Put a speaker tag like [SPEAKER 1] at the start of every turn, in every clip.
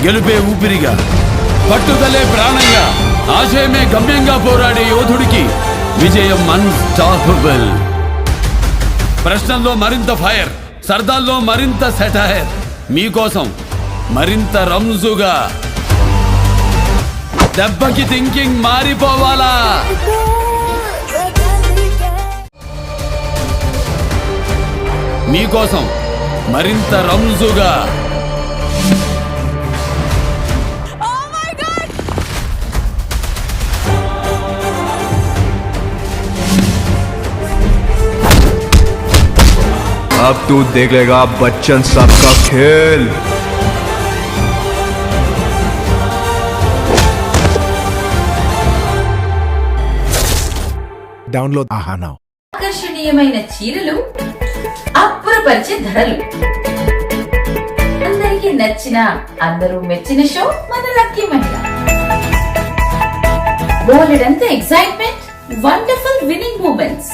[SPEAKER 1] గెలుపే ఊపిరిగా, పట్టుదలే ప్రాణంగా, ఆశయమే గమ్యంగా పోరాడే యోధుడికి విజయం అన్స్టాపబుల్. ప్రశ్నల్లో మరింత ఫైర్, సర్దాల్లో మరింత సెటైర్, మీకోసం మరింత రంజుగా. దెబ్బకి థింకింగ్ మారిపోవాలా? మీకోసం మరింత రంజుగా.
[SPEAKER 2] अब तू देख लेगा बच्चन साहब का खेल.
[SPEAKER 3] డౌన్లోడ్ ఆహా నౌ.
[SPEAKER 4] ఆకర్షణీయమైన చీరలు, అప్పురపరిచే ధరలు, అందరికీ నచ్చిన, అందరూ మెచ్చిన షో మన లక్కీ మహిళ. బోలెడంత excitement, wonderful winning moments.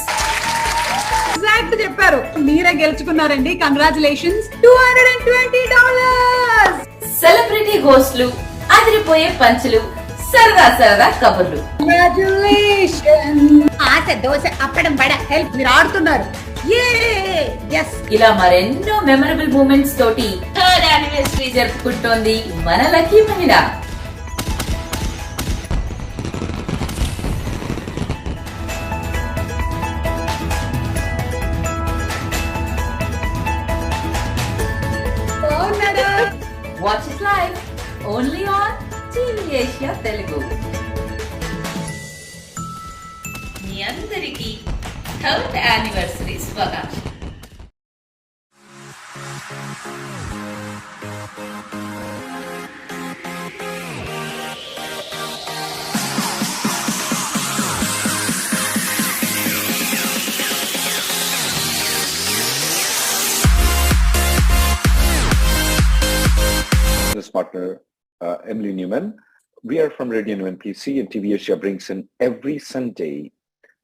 [SPEAKER 5] Exact చెప్పారు, మీరే గెలుచుకున్నారండి. కంగ్రాచులేషన్స్, $220.
[SPEAKER 4] సెలబ్రిటీ హోస్టులు, అదిరిపోయే పంచులు, సరదా సరదా కబుర్లు.
[SPEAKER 5] ఆశ దోశ అప్పడం బడ హెల్ప్ మీరు ఆడుతున్నారు.
[SPEAKER 4] ఇలా మరెన్నో మెమరబుల్ మూమెంట్స్ తోటి థర్డ్ యానివర్సరీ జరుపుకుంటోంది మన లక్కీ మహిళ. Watch it live only on TvAsia Telugu. మీ అందరికీ థర్డ్ యానివర్సరీ శుభాకాంక్షలు.
[SPEAKER 6] Partner Emily Newman. We are from Radio Newman PC, and TVASIA brings in every Sunday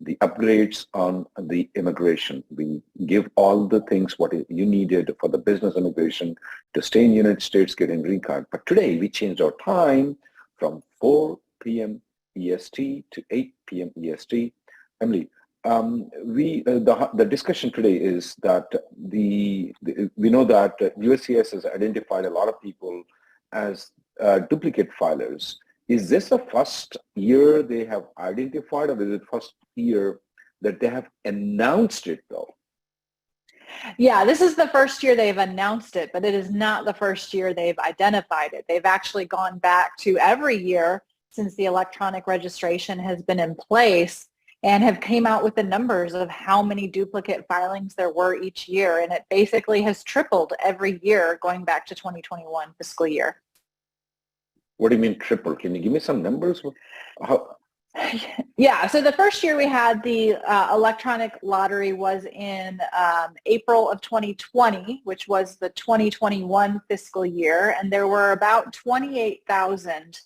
[SPEAKER 6] the upgrades on the immigration. We give all the things what you needed for the business immigration to stay in the United States, get a green card. But today we changed our time from 4 p.m. EST to 8 p.m. EST. Emily, the discussion today is that we know that USCIS has identified a lot of people as duplicate filers. Is this the first year they have identified, or is it first year that they have announced it though?
[SPEAKER 7] Yeah, this is the first year they've announced it, but it is not the first year they've identified it. They've actually gone back to every year since the electronic registration has been in place and have came out with the numbers of how many duplicate filings there were each year. And it basically has tripled every year going back to 2021 fiscal year.
[SPEAKER 6] What do you mean triple? Can you give me some numbers?
[SPEAKER 7] Yeah, so the first year we had the electronic lottery was in April of 2020, which was the 2021 fiscal year. And there were about 28,000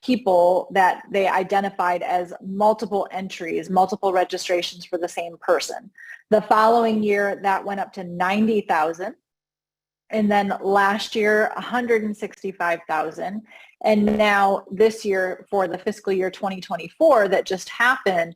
[SPEAKER 7] people that they identified as multiple entries, multiple registrations for the same person. The following year, that went up to 90,000. And then last year, 165,000. And now this year, for the fiscal year 2024 that just happened,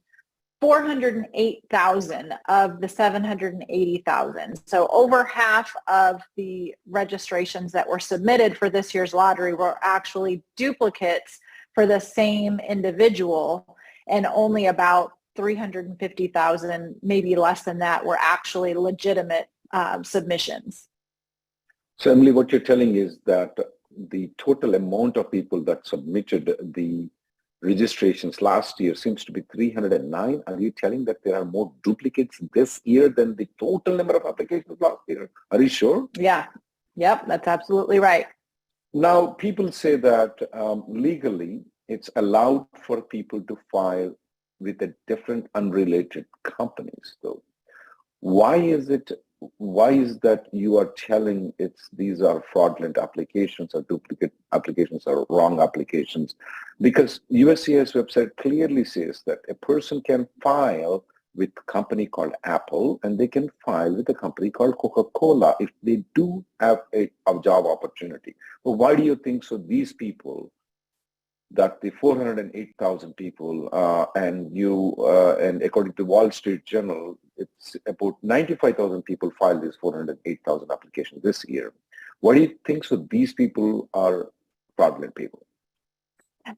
[SPEAKER 7] 408,000 of the 780,000. So over half of the registrations that were submitted for this year's lottery were actually duplicates for the same individual, and only about 350,000, maybe less than that, were actually legitimate submissions.
[SPEAKER 6] So Emily, what you're telling is that the total amount of people that submitted the registrations last year seems to be 309. Are you telling that there are more duplicates this year than the total number of applications last year? Are you sure?
[SPEAKER 7] Yeah. Yep, that's absolutely right.
[SPEAKER 6] Now, people say that legally it's allowed for people to file with a different unrelated companies. So why is that you are telling these are fraudulent applications or duplicate applications or wrong applications? Because USCIS website clearly says that a person can file with a company called Apple, and they can file with a company called Coca-Cola if they do have a job opportunity. But why do you think so? These people, that the 408,000 people, and according to Wall Street Journal, it's about 95,000 people filed these 408,000 applications this year. Why do you think so? These people are fraudulent people.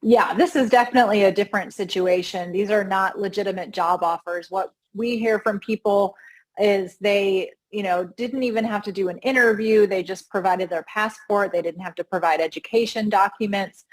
[SPEAKER 7] Yeah, this is definitely a different situation. These are not legitimate job offers. What we hear from people is they, didn't even have to do an interview. They just provided their passport. They didn't have to provide education documents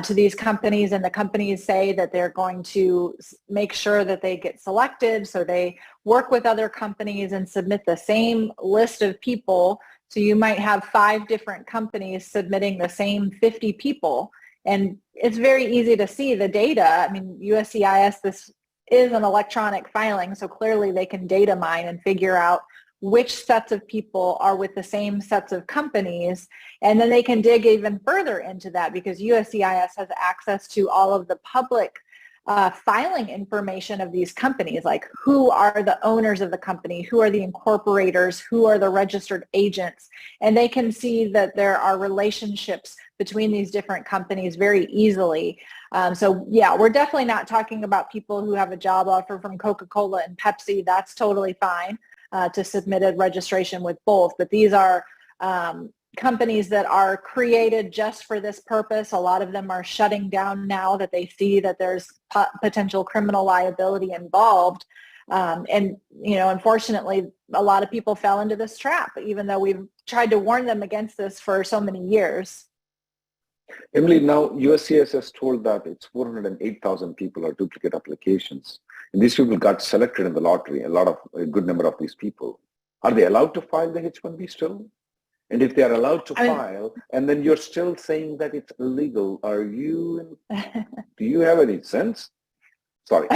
[SPEAKER 7] to these companies, and the companies say that they're going to make sure that they get selected. So they work with other companies and submit the same list of people. So you might have 5 different companies submitting the same 50 people. And it's very easy to see the data. I mean, USCIS, this is an electronic filing, so clearly they can data mine and figure out which sets of people are with the same sets of companies. And then they can dig even further into that because USCIS has access to all of the public filing information of these companies, like who are the owners of the company, who are the incorporators, who are the registered agents, and they can see that there are relationships between these different companies very easily. So yeah, we're definitely not talking about people who have a job offer from Coca-Cola and Pepsi. That's totally fine to submit a registration with both, but these are companies that are created just for this purpose. A lot of them are shutting down now that they see that there's potential criminal liability involved. And, unfortunately, a lot of people fell into this trap, even though we've tried to warn them against this for so many years.
[SPEAKER 6] Emily, now USCIS has told that it's 408,000 people are duplicate applications. And these people got selected in the lottery, a good number of these people. Are they allowed to file the H-1B still? And if they are allowed to file, and then you're still saying that it's illegal, do you have any sense? Sorry.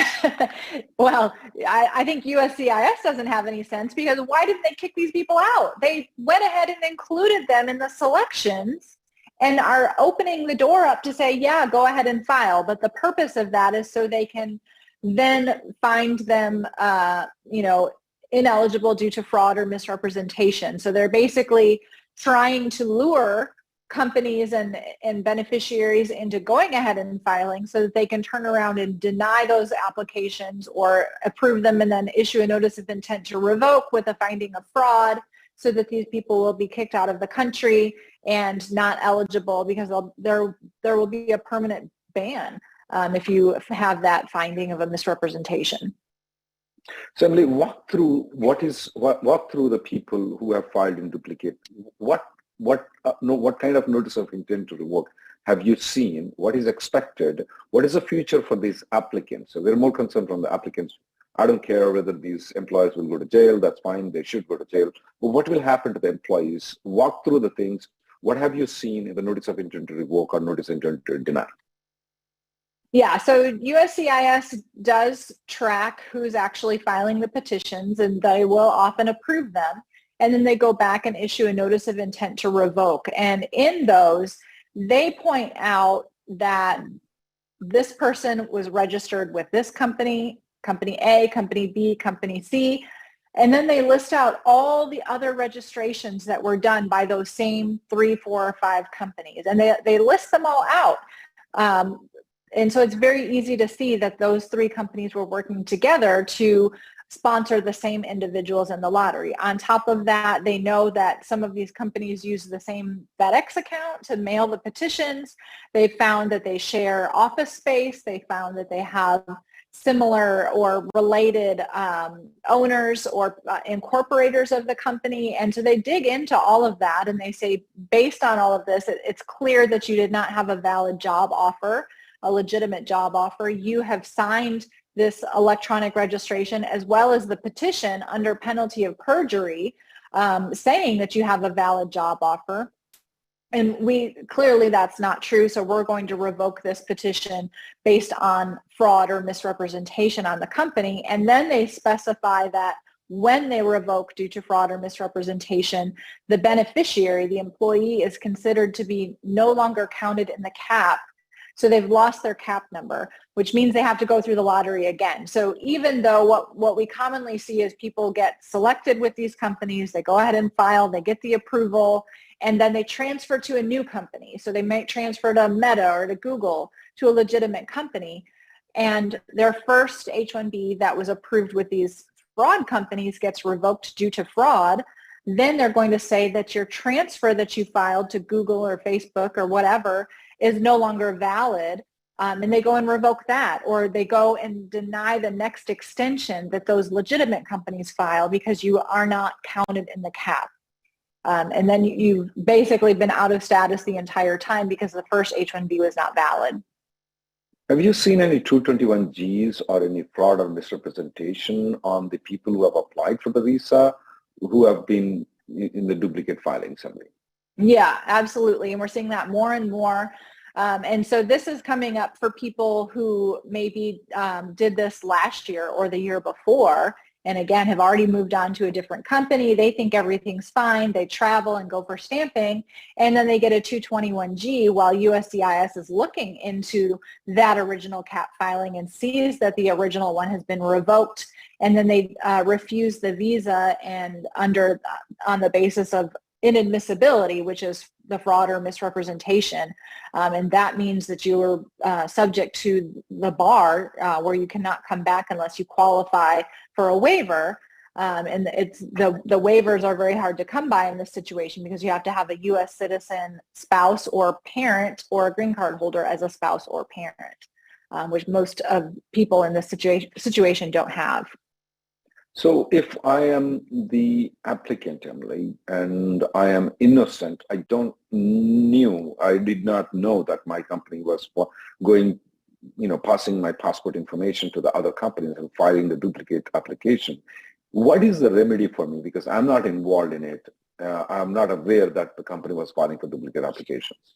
[SPEAKER 7] Well, I think USCIS doesn't have any sense because why didn't they kick these people out? They went ahead and included them in the selections and are opening the door up to say, yeah, go ahead and file. But the purpose of that is so they can then find them, ineligible due to fraud or misrepresentation. So they're basically trying to lure companies and beneficiaries into going ahead and filing so that they can turn around and deny those applications or approve them and then issue a notice of intent to revoke with a finding of fraud so that these people will be kicked out of the country and not eligible because there will be a permanent ban if you have that finding of a misrepresentation.
[SPEAKER 6] So Emily, walk through the people who have filed in duplicate. What kind of notice of intent to revoke have you seen? What is expected? What is the future for these applicants? So we're more concerned from the applicants. I don't care whether these employees will go to jail. That's fine. They should go to jail. But what will happen to the employees? Walk through the things. What have you seen in the notice of intent to revoke or notice of intent to deny?
[SPEAKER 7] Yeah, so USCIS does track who's actually filing the petitions, and they will often approve them. And then they go back and issue a notice of intent to revoke. And in those, they point out that this person was registered with this company, company A, company B, company C, and then they list out all the other registrations that were done by those same 3, 4, or 5 companies. And they list them all out. And so it's very easy to see that those 3 companies were working together to sponsor the same individuals in the lottery. On top of that, they know that some of these companies use the same FedEx account to mail the petitions. They found that they share office space. They found that they have similar or related owners or incorporators of the company. And so they dig into all of that and they say, based on all of this, it's clear that you did not have a valid job offer, a legitimate job offer. You have signed this electronic registration as well as the petition under penalty of perjury saying that you have a valid job offer. And clearly that's not true, so we're going to revoke this petition based on fraud or misrepresentation on the company. And then they specify that when they revoke due to fraud or misrepresentation, the beneficiary, the employee, is considered to be no longer counted in the cap So they've lost their CAP number, which means they have to go through the lottery again. So even though what we commonly see is people get selected with these companies, they go ahead and file, they get the approval, and then they transfer to a new company. So they might transfer to Meta or to Google, to a legitimate company. And their first H-1B that was approved with these fraud companies gets revoked due to fraud. Then they're going to say that your transfer that you filed to Google or Facebook or whatever is no longer valid, and they go and revoke that, or they go and deny the next extension that those legitimate companies file because you are not counted in the CAP. And then you've basically been out of status the entire time because the first H-1B was not valid.
[SPEAKER 6] Have you seen any 221Gs or any fraud or misrepresentation on the people who have applied for the visa who have been in the duplicate filings?
[SPEAKER 7] Yeah, absolutely. And we're seeing that more and more. And so this is coming up for people who maybe did this last year or the year before, and again, have already moved on to a different company. They think everything's fine. They travel and go for stamping, and then they get a 221G while USCIS is looking into that original CAP filing and sees that the original one has been revoked, and then they refuse the visa and on the basis of inadmissibility, which is the fraud or misrepresentation. And that means that you are subject to the bar where you cannot come back unless you qualify for a waiver. And the waivers are very hard to come by in this situation because you have to have a U.S. citizen spouse or parent or a green card holder as a spouse or parent, which most of people in this situation don't have.
[SPEAKER 6] So if I am the applicant, Emily, and I am innocent, I did not know that my company was going, passing my passport information to the other companies and filing the duplicate application. What is the remedy for me? Because I'm not involved in it. I'm not aware that the company was filing for duplicate applications.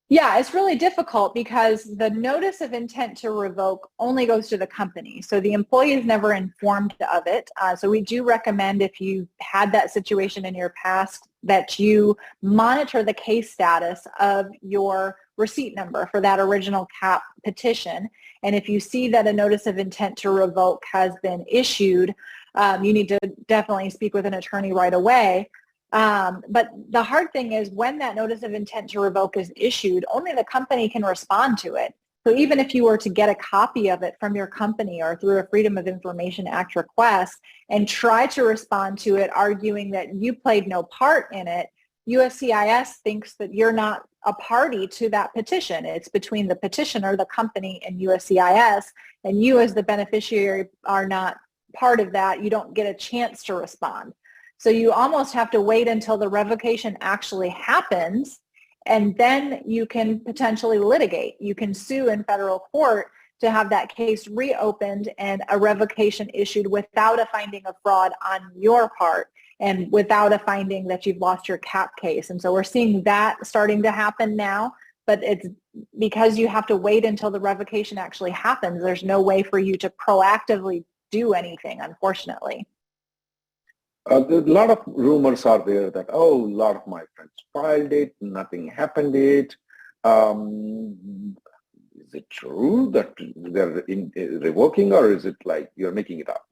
[SPEAKER 7] Yeah, it's really difficult because the notice of intent to revoke only goes to the company. So the employee is never informed of it. So we do recommend, if you had that situation in your past, that you monitor the case status of your receipt number for that original CAP petition. And if you see that a notice of intent to revoke has been issued, you need to definitely speak with an attorney right away. But the hard thing is when that notice of intent to revoke is issued, only the company can respond to it. So even if you were to get a copy of it from your company or through a Freedom of Information Act request and try to respond to it arguing that you played no part in it, USCIS thinks that you're not a party to that petition. It's between the petitioner, the company, and USCIS, and you as the beneficiary are not part of that. You don't get a chance to respond. So you almost have to wait until the revocation actually happens, and then you can potentially litigate. You can sue in federal court to have that case reopened and a revocation issued without a finding of fraud on your part and without a finding that you've lost your CAP case. And so we're seeing that starting to happen now, but it's because you have to wait until the revocation actually happens. There's no way for you to proactively do anything, unfortunately.
[SPEAKER 6] A lot of rumors are there that, a lot of my friends filed it, nothing happened it. Is it true that they're revoking, or is it like you're making it up?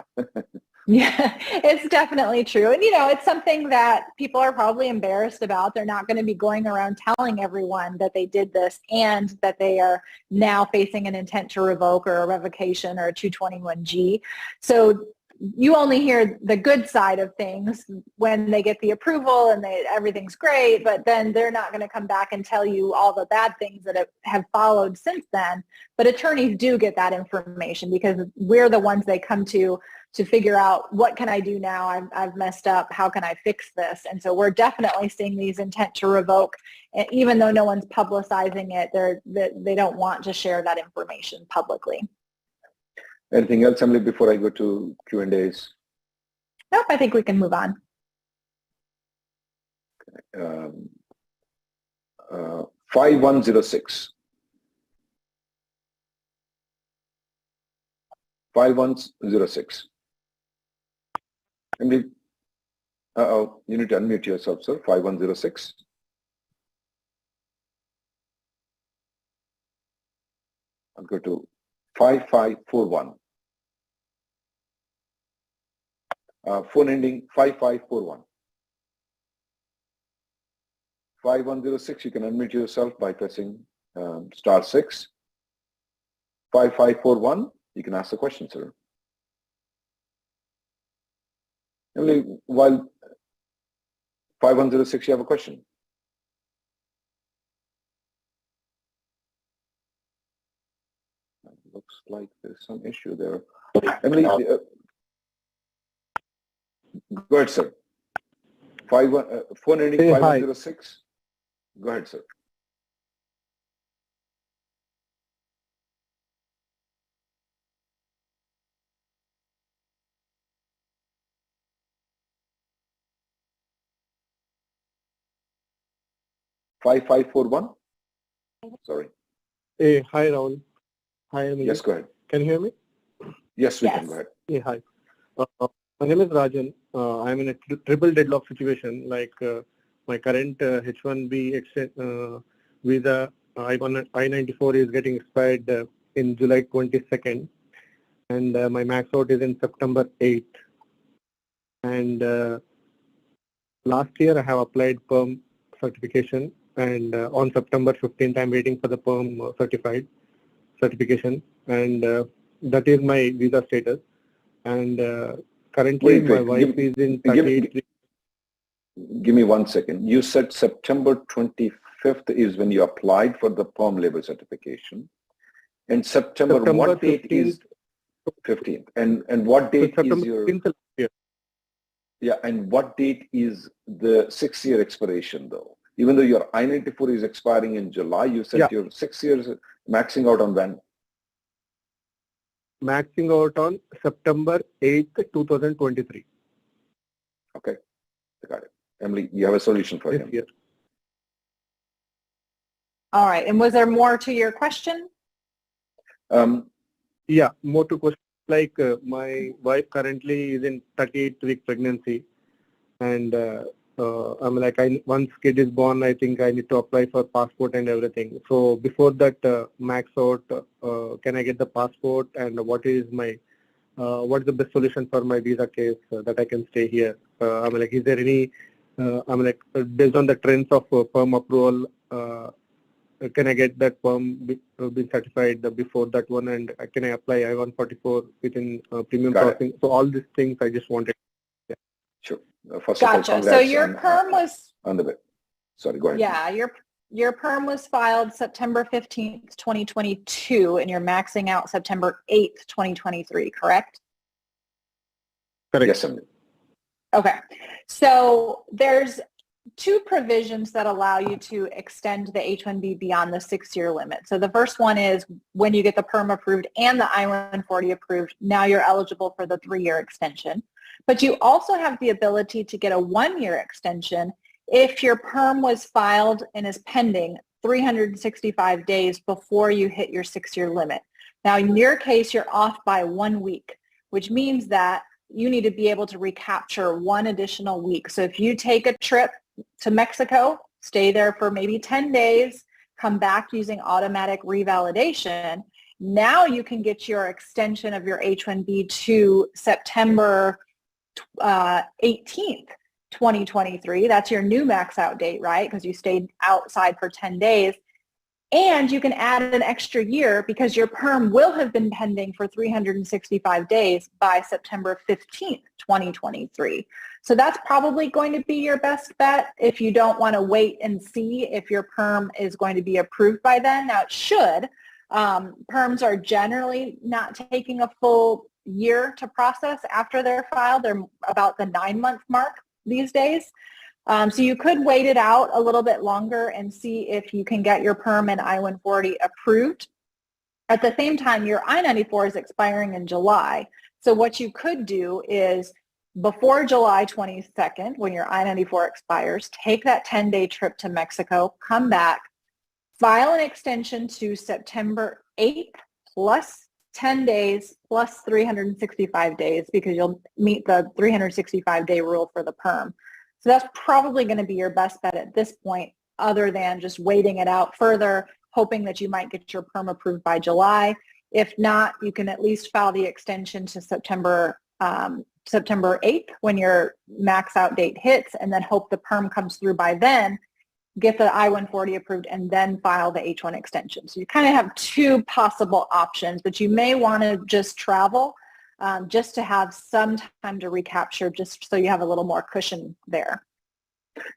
[SPEAKER 7] Yeah, it's definitely true. And, it's something that people are probably embarrassed about. They're not going to be going around telling everyone that they did this and that they are now facing an intent to revoke or a revocation or a 221G. So you only hear the good side of things when they get the approval and everything's great, but then they're not going to come back and tell you all the bad things that have followed since then. But attorneys do get that information because we're the ones they come to figure out, what can I do now? I've messed up. How can I fix this? And so we're definitely seeing these intent to revoke, even though no one's publicizing it. They don't want to share that information publicly.
[SPEAKER 6] Anything else, Emily, before I go to Q&As?
[SPEAKER 7] Nope, I think we can move on.
[SPEAKER 6] 5106. 5106. Emily, you need to unmute yourself, sir. 5106. I'll go to 5541. Phone ending 5541. 5106, you can unmute yourself by pressing *6. 5541, you can ask the question, sir. Emily, while 5106, you have a question. Looks like there's some issue there. Emily, go ahead, sir. Phone ending 5106. Go ahead, sir. Five 5541. Sorry.
[SPEAKER 3] Hey, hi Rahul. Hi Emily.
[SPEAKER 6] Yes, go ahead.
[SPEAKER 3] Can you hear me?
[SPEAKER 6] Yes, we can. Go ahead.
[SPEAKER 3] Hey, hi. My name is Rajan. I'm in a triple deadlock situation. Like my current H-1B visa I-94 is getting expired in July 22nd, and my max out is in September 8th. And last year I have applied PERM certification, and on September 15th I'm waiting for the PERM certification, and that is my visa status. And currently my wife is in 38.
[SPEAKER 6] Give me 1 second. You said September 25th is when you applied for the PERM label certification, and September what date 15th. Is 15th? And what date
[SPEAKER 3] so
[SPEAKER 6] is your?
[SPEAKER 3] 15th year.
[SPEAKER 6] Yeah, and what date is the 6-year expiration though? Even though your I-94 is expiring in July, you said your 6 years maxing out on when?
[SPEAKER 3] Maxing out on September 8th, 2023.
[SPEAKER 6] Okay, got it. Emily, you have a solution for him.
[SPEAKER 3] Year.
[SPEAKER 7] All right. And was there more to your question?
[SPEAKER 3] Yeah, more to question. Like my wife currently is in 38-week pregnancy, and I'm like, once kid is born, I think I need to apply for passport and everything. So before that max out, can I get the passport, and what is my what's the best solution for my visa case that I can stay here? I'm like, is there any based on the trends of PERM approval, can I get that PERM been certified before that one, and can I apply I-144 within premium processing? So all these things I just wanted. Yeah.
[SPEAKER 6] Sure. First
[SPEAKER 7] Gotcha.
[SPEAKER 6] of all,
[SPEAKER 7] so your PERM was
[SPEAKER 6] on the bit. Sorry, go ahead.
[SPEAKER 7] Yeah, your PERM was filed September 15th, 2022, and you're maxing out September 8th, 2023, correct?
[SPEAKER 3] Correct.
[SPEAKER 6] Yes, Emily.
[SPEAKER 7] Okay. So there's two provisions that allow you to extend the H-1B beyond the 6-year limit. So the first one is when you get the PERM approved and the I-140 approved, now you're eligible for the 3-year extension. But you also have the ability to get a 1-year extension if your PERM was filed and is pending 365 days before you hit your 6-year limit. Now, in your case, you're off by 1 week, which means that you need to be able to recapture 1 additional week. So if you take a trip to Mexico, stay there for maybe 10 days, come back using automatic revalidation, now you can get your extension of your H-1B to September 18th, 2023. That's your new max out date, right? Because you stayed outside for 10 days. And you can add an extra year because your PERM will have been pending for 365 days by September 15th, 2023. So that's probably going to be your best bet if you don't want to wait and see if your PERM is going to be approved by then. Now it should. PERMs are generally not taking a full year to process after they're filed. They're about the 9-month mark these days. So you could wait it out a little bit longer and see if you can get your PERM and I-140 approved. At the same time, your I-94 is expiring in July. So what you could do is before July 22nd, when your I-94 expires, take that 10-day trip to Mexico, come back, file an extension to September 8th plus 10 days plus 365 days because you'll meet the 365-day rule for the PERM. So that's probably going to be your best bet at this point, other than just waiting it out further, hoping that you might get your perm approved by July. If not, you can at least file the extension to September 8th when your max out date hits, and then hope the perm comes through by then, get the I-140 approved, and then file the H-1 extension. So you kind of have two possible options, but you may want to just travel just to have some time to recapture, just so you have a little more cushion there.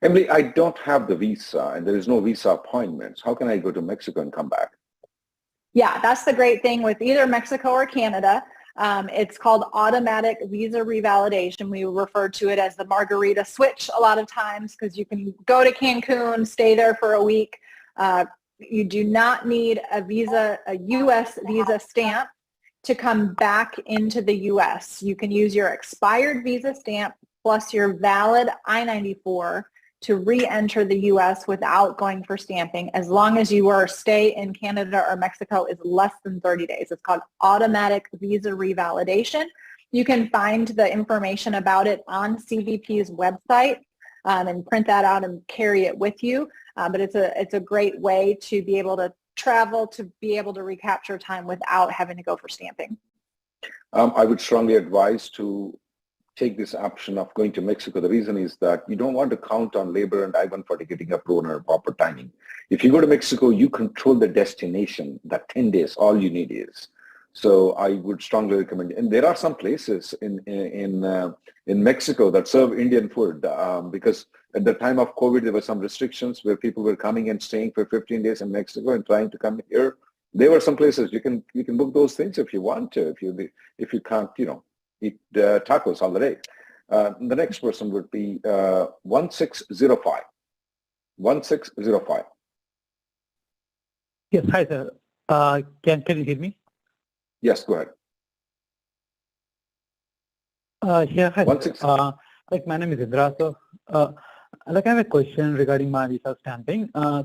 [SPEAKER 6] Emily, I don't have the visa and there is no visa appointments. How can I go to Mexico and come back?
[SPEAKER 7] Yeah, that's the great thing with either Mexico or Canada. It's called automatic visa revalidation. We refer to it as the margarita switch a lot of times, because you can go to Cancun, stay there for a week. You do not need a visa, a U.S. visa stamp to come back into the U.S. You can use your expired visa stamp plus your valid I-94 to re-enter the U.S. without going for stamping, as long as your stay in Canada or Mexico is less than 30 days. It's called automatic visa revalidation. You can find the information about it on CBP's website and print that out and carry it with you. But it's a great way to be able to travel, to be able to recapture time without having to go for stamping.
[SPEAKER 6] I would strongly advise to take this option of going to Mexico. The reason is that you don't want to count on labor and I-140 getting approved on proper timing. If you go to Mexico, you control the destination. That 10 days, all you need is. So I would strongly recommend, and there are some places in Mexico that serve Indian food because at the time of COVID, there were some restrictions where people were coming and staying for 15 days in Mexico and trying to come here. There were some places you can book those things if you want to. If you can't, eat tacos all the day. The next person would be 1605. 1605.
[SPEAKER 8] Yes, hi sir. Can you hear me?
[SPEAKER 6] Yes, go ahead.
[SPEAKER 8] Yeah, hi.
[SPEAKER 6] 16.
[SPEAKER 8] My name is Indra. So, I have a question regarding my visa stamping. I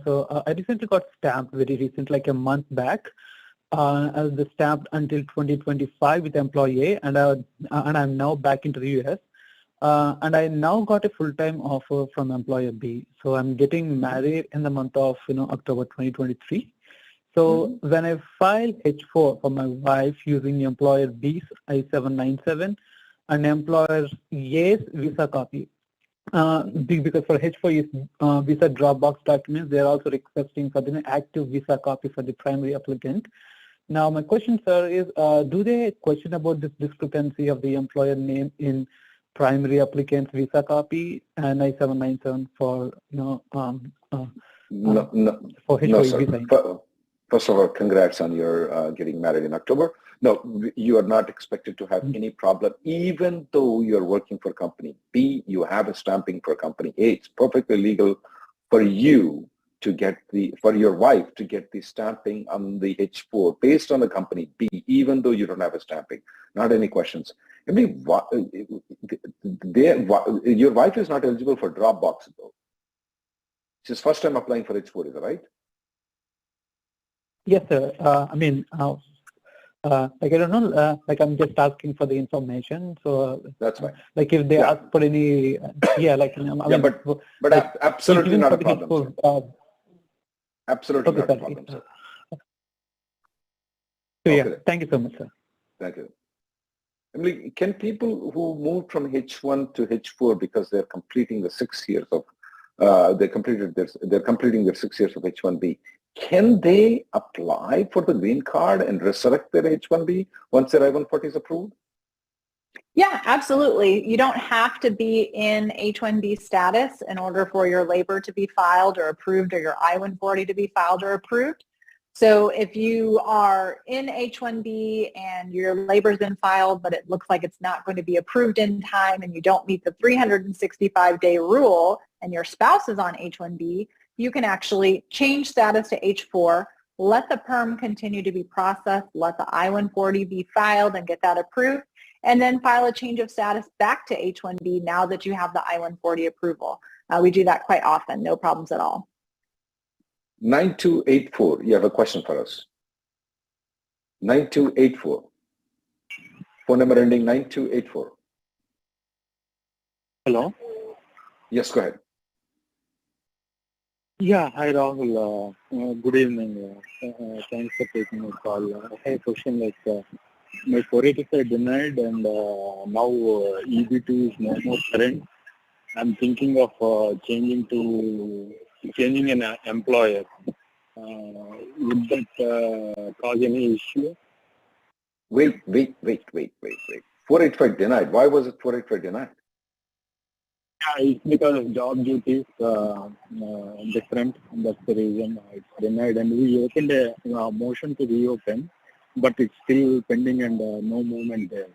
[SPEAKER 8] recently got stamped very recent, like a month back. I was stamped until 2025 with employee A, and I'm now back into the US. And I now got a full-time offer from employer B. So I'm getting married in the month of October 2023. So when I filed H4 for my wife using employer B's I-797 and employer A's visa copy, because for H4 is visa Dropbox documents, they're also requesting for the active visa copy for the primary applicant. Now my question, sir, is do they question about this discrepancy of the employer name in primary applicant's visa copy and I-797 for for H4 visa?
[SPEAKER 6] First of all, congrats on your getting married in October. No, you are not expected to have any problem, even though you're working for company B, you have a stamping for company A. It's perfectly legal for you to get for your wife to get the stamping on the H4 based on the company B, even though you don't have a stamping. Not any questions. I mean, your wife is not eligible for Dropbox though. She's first time applying for H4, is that right?
[SPEAKER 8] Yes, sir. I don't know, I'm just asking for the information. So
[SPEAKER 6] that's fine.
[SPEAKER 8] If they ask for any,
[SPEAKER 6] but absolutely not a problem. Absolutely not a problem, sir.
[SPEAKER 8] So yeah, thank you so much, sir.
[SPEAKER 6] Thank you. Emily, can people who moved from H1 to H4 because they're completing the 6 years of they're completing their 6 years of H-1B, can they apply for the green card and resurrect their H-1B once their I-140 is approved?
[SPEAKER 7] Yeah, absolutely. You don't have to be in H-1B status in order for your labor to be filed or approved or your I-140 to be filed or approved. So if you are in H-1B and your labor's been filed, but it looks like it's not going to be approved in time and you don't meet the 365-day rule and your spouse is on H-1B, you can actually change status to H-4, let the perm continue to be processed, let the I-140 be filed and get that approved, and then file a change of status back to H-1B now that you have the I-140 approval. We do that quite often, no problems at all.
[SPEAKER 6] 9284, you have a question for us. 9284. Phone number ending 9284.
[SPEAKER 8] Hello?
[SPEAKER 6] Yes, go ahead.
[SPEAKER 9] Yeah, hi Rahul. Good evening. Thanks for taking my call. I have a question my 485 denied and now EB2 is no more current. I'm thinking of changing an employer. Would that cause any issue?
[SPEAKER 6] Wait. 485 denied. Why was it 485 denied?
[SPEAKER 9] Yeah, it's because of job duties different. That's the reason it's denied. And we opened a motion to reopen, but it's still pending and no movement there.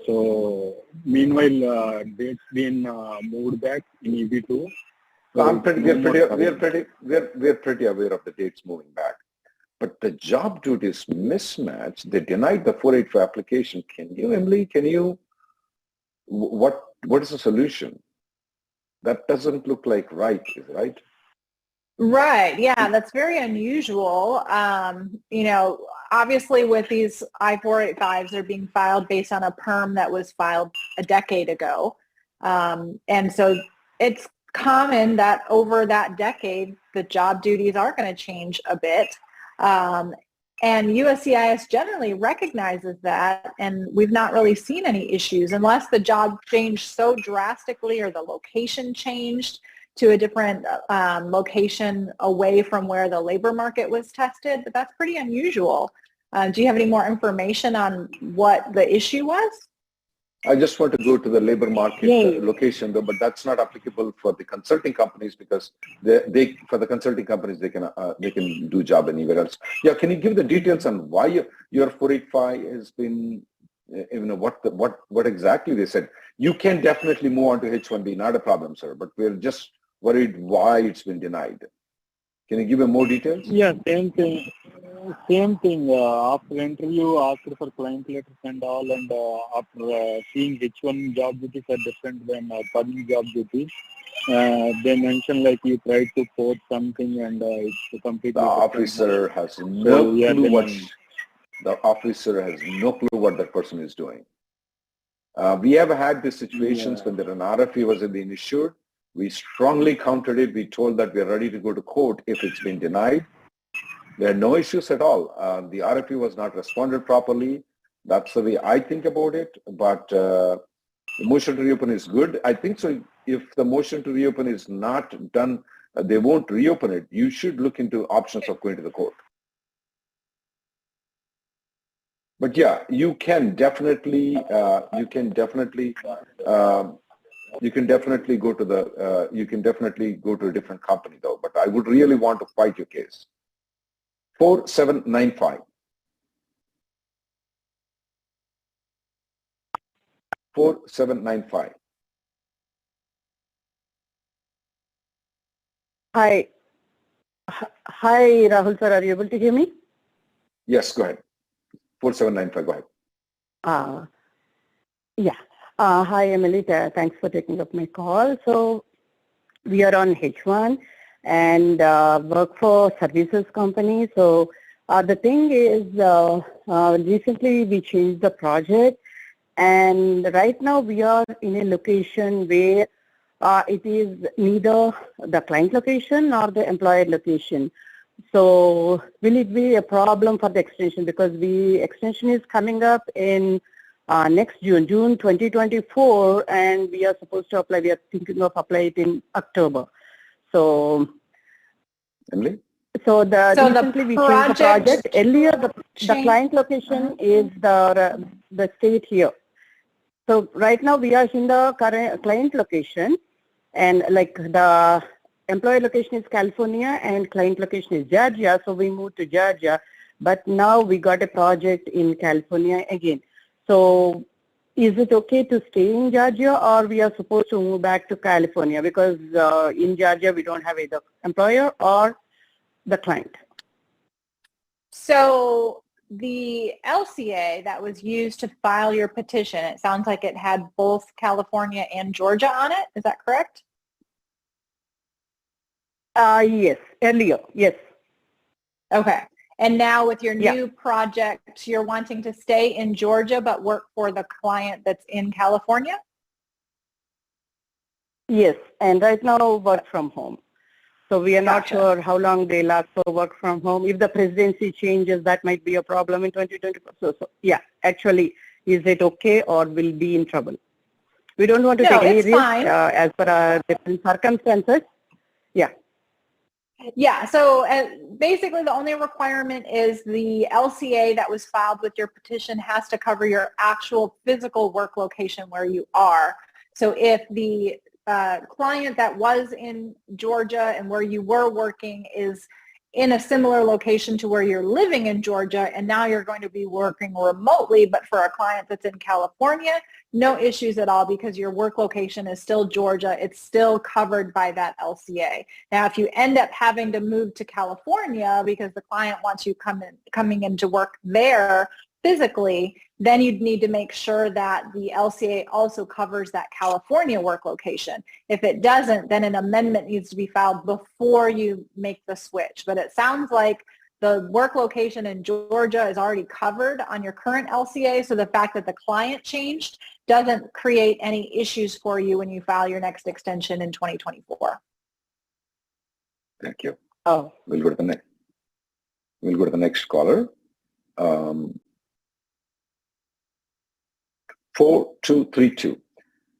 [SPEAKER 9] So meanwhile, dates been moved back in EB2. So
[SPEAKER 6] we're pretty aware of the dates moving back. But the job duties mismatch. They denied the 485 application. Emily, what is the solution? That doesn't look like right, is it right?
[SPEAKER 7] Right. Yeah, that's very unusual. Obviously with these I-485s, they're being filed based on a perm that was filed a decade ago. And so it's common that over that decade, the job duties are going to change a bit. And USCIS generally recognizes that, and we've not really seen any issues unless the job changed so drastically or the location changed to a different location away from where the labor market was tested, but that's pretty unusual. Do you have any more information on what the issue was?
[SPEAKER 6] I just want to go to the labor market location though, but that's not applicable for the consulting companies because for the consulting companies they can do job anywhere else. Yeah, can you give the details on why your 485 has been, what exactly they said? You can definitely move on to H-1B, not a problem, sir, but we're just worried why it's been denied. Can you give me more details?
[SPEAKER 9] Yeah, same thing. After interview, asked for client letters and all, and after seeing H1 job duties are different than permanent job duties, they mentioned like you tried to quote something and it's completely.
[SPEAKER 6] The officer has no clue what that person is doing. We have had these situations when an RFE was being issued. We strongly countered it. We told that we are ready to go to court if it's been denied. There are no issues at all. The RFE was not responded properly. That's the way I think about it. But the motion to reopen is good. I think so. If the motion to reopen is not done, they won't reopen it. You should look into options of going to the court. But yeah, you can definitely go to a different company though. But I would really want to fight your case. 4795. 4795.
[SPEAKER 10] Hi, Rahul sir. Are you able to hear me?
[SPEAKER 6] Yes, go ahead. 4795. Go ahead.
[SPEAKER 10] Hi, Emily. Thanks for taking up my call. So we are on H1 and work for services company. So the thing is, recently we changed the project, and right now we are in a location where it is neither the client location nor the employer location. So will it be a problem for the extension, because the extension is coming up in next June 2024, and we are supposed to apply. We are thinking of applying it in October. So,
[SPEAKER 6] Emily?
[SPEAKER 10] Recently we changed the project. Earlier, the client location is the state here. So right now we are in the current client location, and like the employer location is California and client location is Georgia. So we moved to Georgia, but now we got a project in California again. So is it okay to stay in Georgia, or we are supposed to move back to California, because in Georgia we don't have either employer or the client?
[SPEAKER 7] So the LCA that was used to file your petition, it sounds like it had both California and Georgia on it. Is that correct?
[SPEAKER 10] Yes, earlier, yes.
[SPEAKER 7] Okay. And now with your new project, you're wanting to stay in Georgia but work for the client that's in California?
[SPEAKER 10] Yes, and right now work from home. So we are not
[SPEAKER 7] Gotcha.
[SPEAKER 10] sure how long they'll ask for work from home. If the presidency changes, that might be a problem in 2024. So yeah, actually, is it okay or will be in trouble? We don't want to
[SPEAKER 7] No,
[SPEAKER 10] take any
[SPEAKER 7] it's
[SPEAKER 10] risk
[SPEAKER 7] fine.
[SPEAKER 10] as per our different circumstances. Yeah.
[SPEAKER 7] Yeah, so basically the only requirement is the LCA that was filed with your petition has to cover your actual physical work location where you are. So if the client that was in Georgia and where you were working is in a similar location to where you're living in Georgia, and now you're going to be working remotely, but for a client that's in California, no issues at all because your work location is still Georgia. It's still covered by that LCA. Now, if you end up having to move to California because the client wants you coming in to work there physically, then you'd need to make sure that the LCA also covers that California work location. If it doesn't, then an amendment needs to be filed before you make the switch. But it sounds like the work location in Georgia is already covered on your current LCA, so the fact that the client changed doesn't create any issues for you when you file your next extension in 2024.
[SPEAKER 6] Thank you.
[SPEAKER 10] Oh.
[SPEAKER 6] We'll go to the next caller. 4232.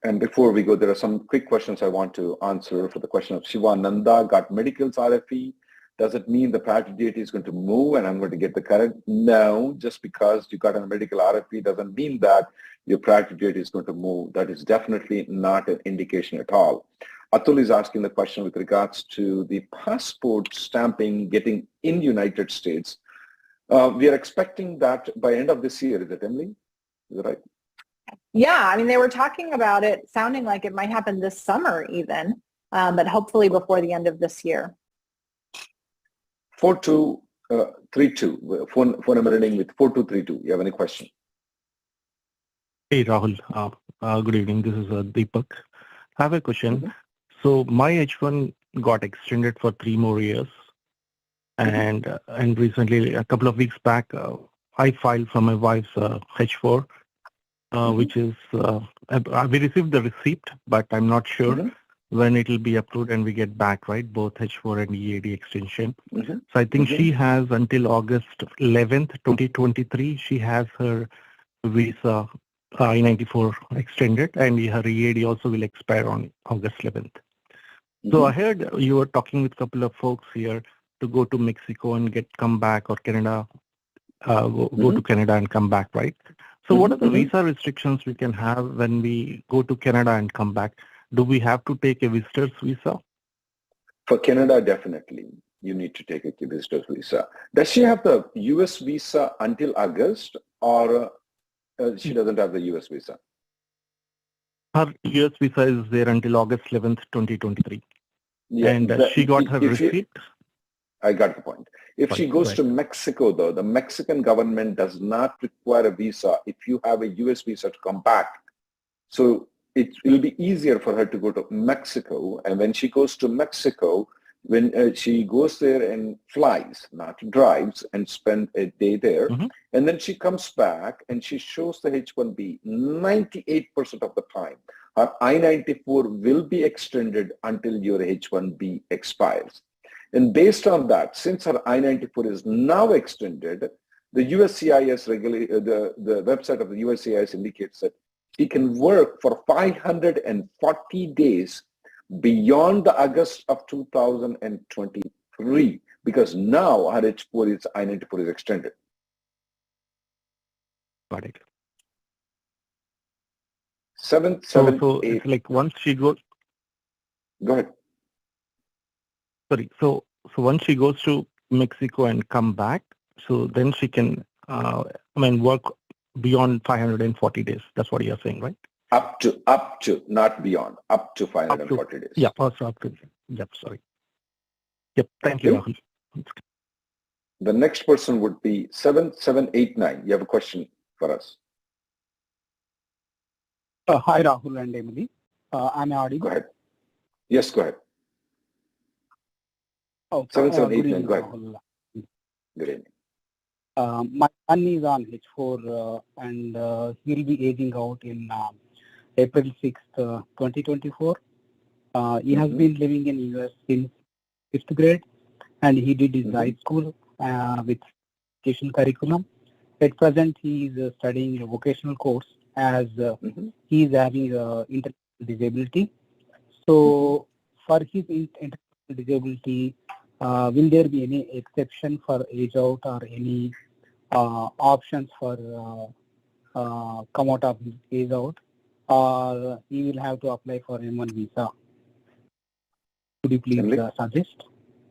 [SPEAKER 6] And before we go, there are some quick questions I want to answer for the question of Shivananda. Got medicals RFE. Does it mean the priority date is going to move and I'm going to get the current? No, just because you got a medical RFE doesn't mean that your priority date is going to move. That is definitely not an indication at all. Atul is asking the question with regards to the passport stamping getting in the United States. We are expecting that by end of this year. Is it, Emily? Is that right?
[SPEAKER 7] Yeah, I mean, they were talking about it sounding like it might happen this summer even, but hopefully before the end of this year.
[SPEAKER 6] 4232. Phone number ending with 4232. You have any question?
[SPEAKER 11] Hey, Rahul. Good evening. This is Deepak. I have a question. So my H1 got extended for 3 more years. And recently, a couple of weeks back, I filed for my wife's H4, which is, we received the receipt, but I'm not sure when it will be approved and we get back, right? Both H4 and EAD extension. So I think she has until August 11th, 2023, she has her visa I-94 extended and her EAD also will expire on August 11th. So I heard you were talking with a couple of folks here to go to Mexico and come back, or Canada, go to Canada and come back, right? So what are the visa restrictions we can have when we go to Canada and come back? Do we have to take a visitor's visa?
[SPEAKER 6] For Canada, definitely. You need to take a visitor's visa. Does she have the US visa until August, or she doesn't have the US visa?
[SPEAKER 11] Her US visa is there until August 11th, 2023.
[SPEAKER 6] Yeah,
[SPEAKER 11] and she got her receipt?
[SPEAKER 6] I got the point. If she goes to Mexico, though, the Mexican government does not require a visa if you have a US visa to come back. So it will be easier for her to go to Mexico. And when she goes to Mexico, when she goes there and flies, not drives, and spend a day there, and then she comes back and she shows the H-1B 98% of the time. Her I-94 will be extended until your H-1B expires. And based on that, since her I-94 is now extended, the USCIS the website of the USCIS indicates that she can work for 540 days beyond the August of 2023, because now her I-94 is extended.
[SPEAKER 11] Got it.
[SPEAKER 6] 778.
[SPEAKER 11] So it's like once she goes.
[SPEAKER 6] Go ahead.
[SPEAKER 11] Sorry. So once she goes to Mexico and come back, so then she can, work beyond 540 days. That's what you're saying, right?
[SPEAKER 6] Up to, not beyond, up to 540 days.
[SPEAKER 11] Yeah, also up to. Yep, sorry. Yep, thank you, Rahul.
[SPEAKER 6] The next person would be 7789. You have a question for us.
[SPEAKER 12] Hi, Rahul and Emily. I'm audible.
[SPEAKER 6] Go ahead. Yes, go ahead.
[SPEAKER 12] Oh,
[SPEAKER 6] 7789, go ahead. Good evening.
[SPEAKER 12] My son is on H4 and he'll be aging out in April 6th, 2024. He has been living in US since fifth grade, and he did his high school with education curriculum. At present, he is studying a vocational course as he is having intellectual disability. So, for his intellectual disability, will there be any exception for age out or any options for come out of his age out, or he will have to apply for M1 visa? Could you please suggest?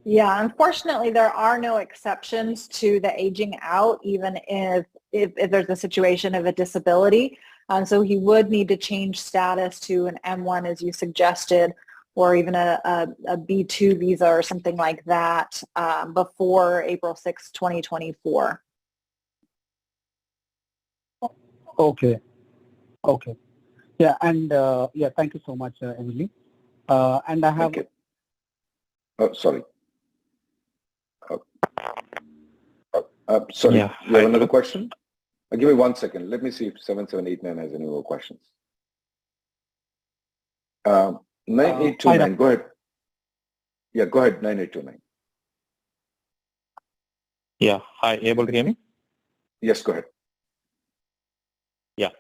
[SPEAKER 7] Yeah, unfortunately, there are no exceptions to the aging out, even if there's a situation of a disability. So he would need to change status to an M1, as you suggested, or even a B2 visa or something like that before April 6, 2024.
[SPEAKER 12] Okay. Okay. Yeah, and yeah, thank you so much, Emily. And I have...
[SPEAKER 6] Oh, sorry. Sorry,
[SPEAKER 11] Yeah.
[SPEAKER 6] You have another question? Give me 1 second. Let me see if 7789 has any more questions. 9829, go ahead. Yeah, go ahead, 9829.
[SPEAKER 13] Yeah, hi, able to hear me?
[SPEAKER 6] Yes, go ahead.
[SPEAKER 13] Yeah,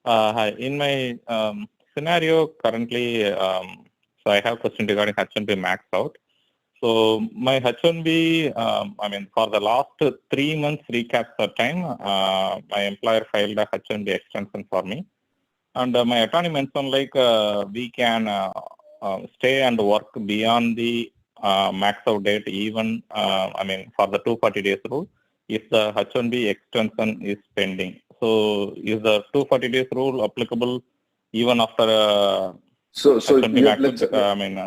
[SPEAKER 13] hi. In my scenario currently, so I have a question regarding H-1B max out. So my H-1B, I mean, for the last 3 months recap time, my employer filed a H-1B extension for me. And my attorney mentioned like we can stay and work beyond the max out date even, I mean, for the 240 days rule, if the H-1B extension is pending. So is the 240 days rule applicable even after
[SPEAKER 6] So
[SPEAKER 13] H-1B
[SPEAKER 6] yeah,
[SPEAKER 13] max out? I mean,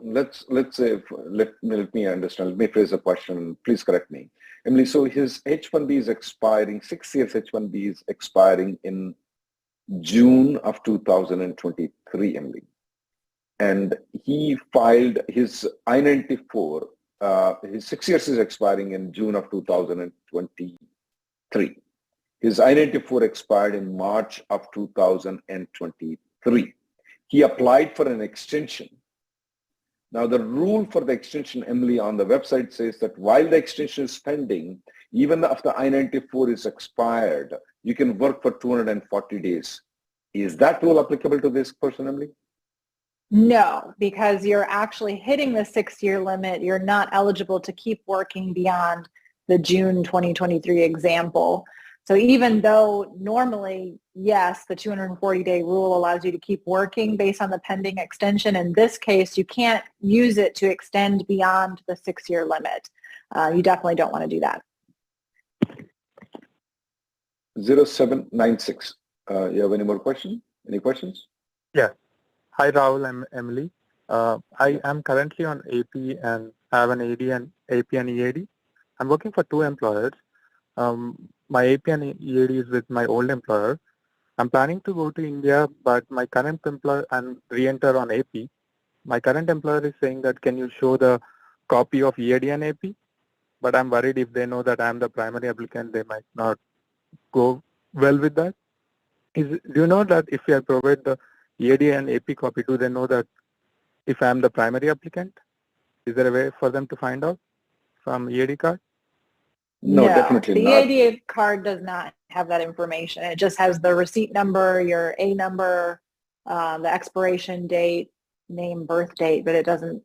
[SPEAKER 6] let's say, let me understand, let me phrase the question, please correct me. Emily, so his H-1B is expiring, 6 years H-1B is expiring in June of 2023, Emily. And he filed his I-94, his 6 years is expiring in June of 2023. His I-94 expired in March of 2023. He applied for an extension. Now, the rule for the extension, Emily, on the website says that while the extension is pending, even after I-94 is expired, you can work for 240 days. Is that rule applicable to this person, Emily?
[SPEAKER 7] No, because you're actually hitting the 6-year limit. You're not eligible to keep working beyond the June 2023 example. So even though normally, yes, the 240-day rule allows you to keep working based on the pending extension, in this case, you can't use it to extend beyond the 6-year limit. You definitely don't want to do that.
[SPEAKER 6] 0796. You have any more questions? Any questions?
[SPEAKER 11] Yeah. Hi, Rahul. I'm Emily. I am currently on AP and I have an AD and AP and EAD. I'm working for 2 employers. My AP and EAD is with my old employer. I'm planning to go to India, but my current employer and re-enter on AP. My current employer is saying that can you show the copy of EAD and AP? But I'm worried if they know that I'm the primary applicant, they might not go well with that. Do you know that if I provide the EAD and AP copy, do they know that if I'm the primary applicant? Is there a way for them to find out from EAD card?
[SPEAKER 6] No, definitely
[SPEAKER 7] the
[SPEAKER 6] not.
[SPEAKER 7] The EAD card does not have that information. It just has the receipt number, your A number, the expiration date, name, birth date, but it doesn't.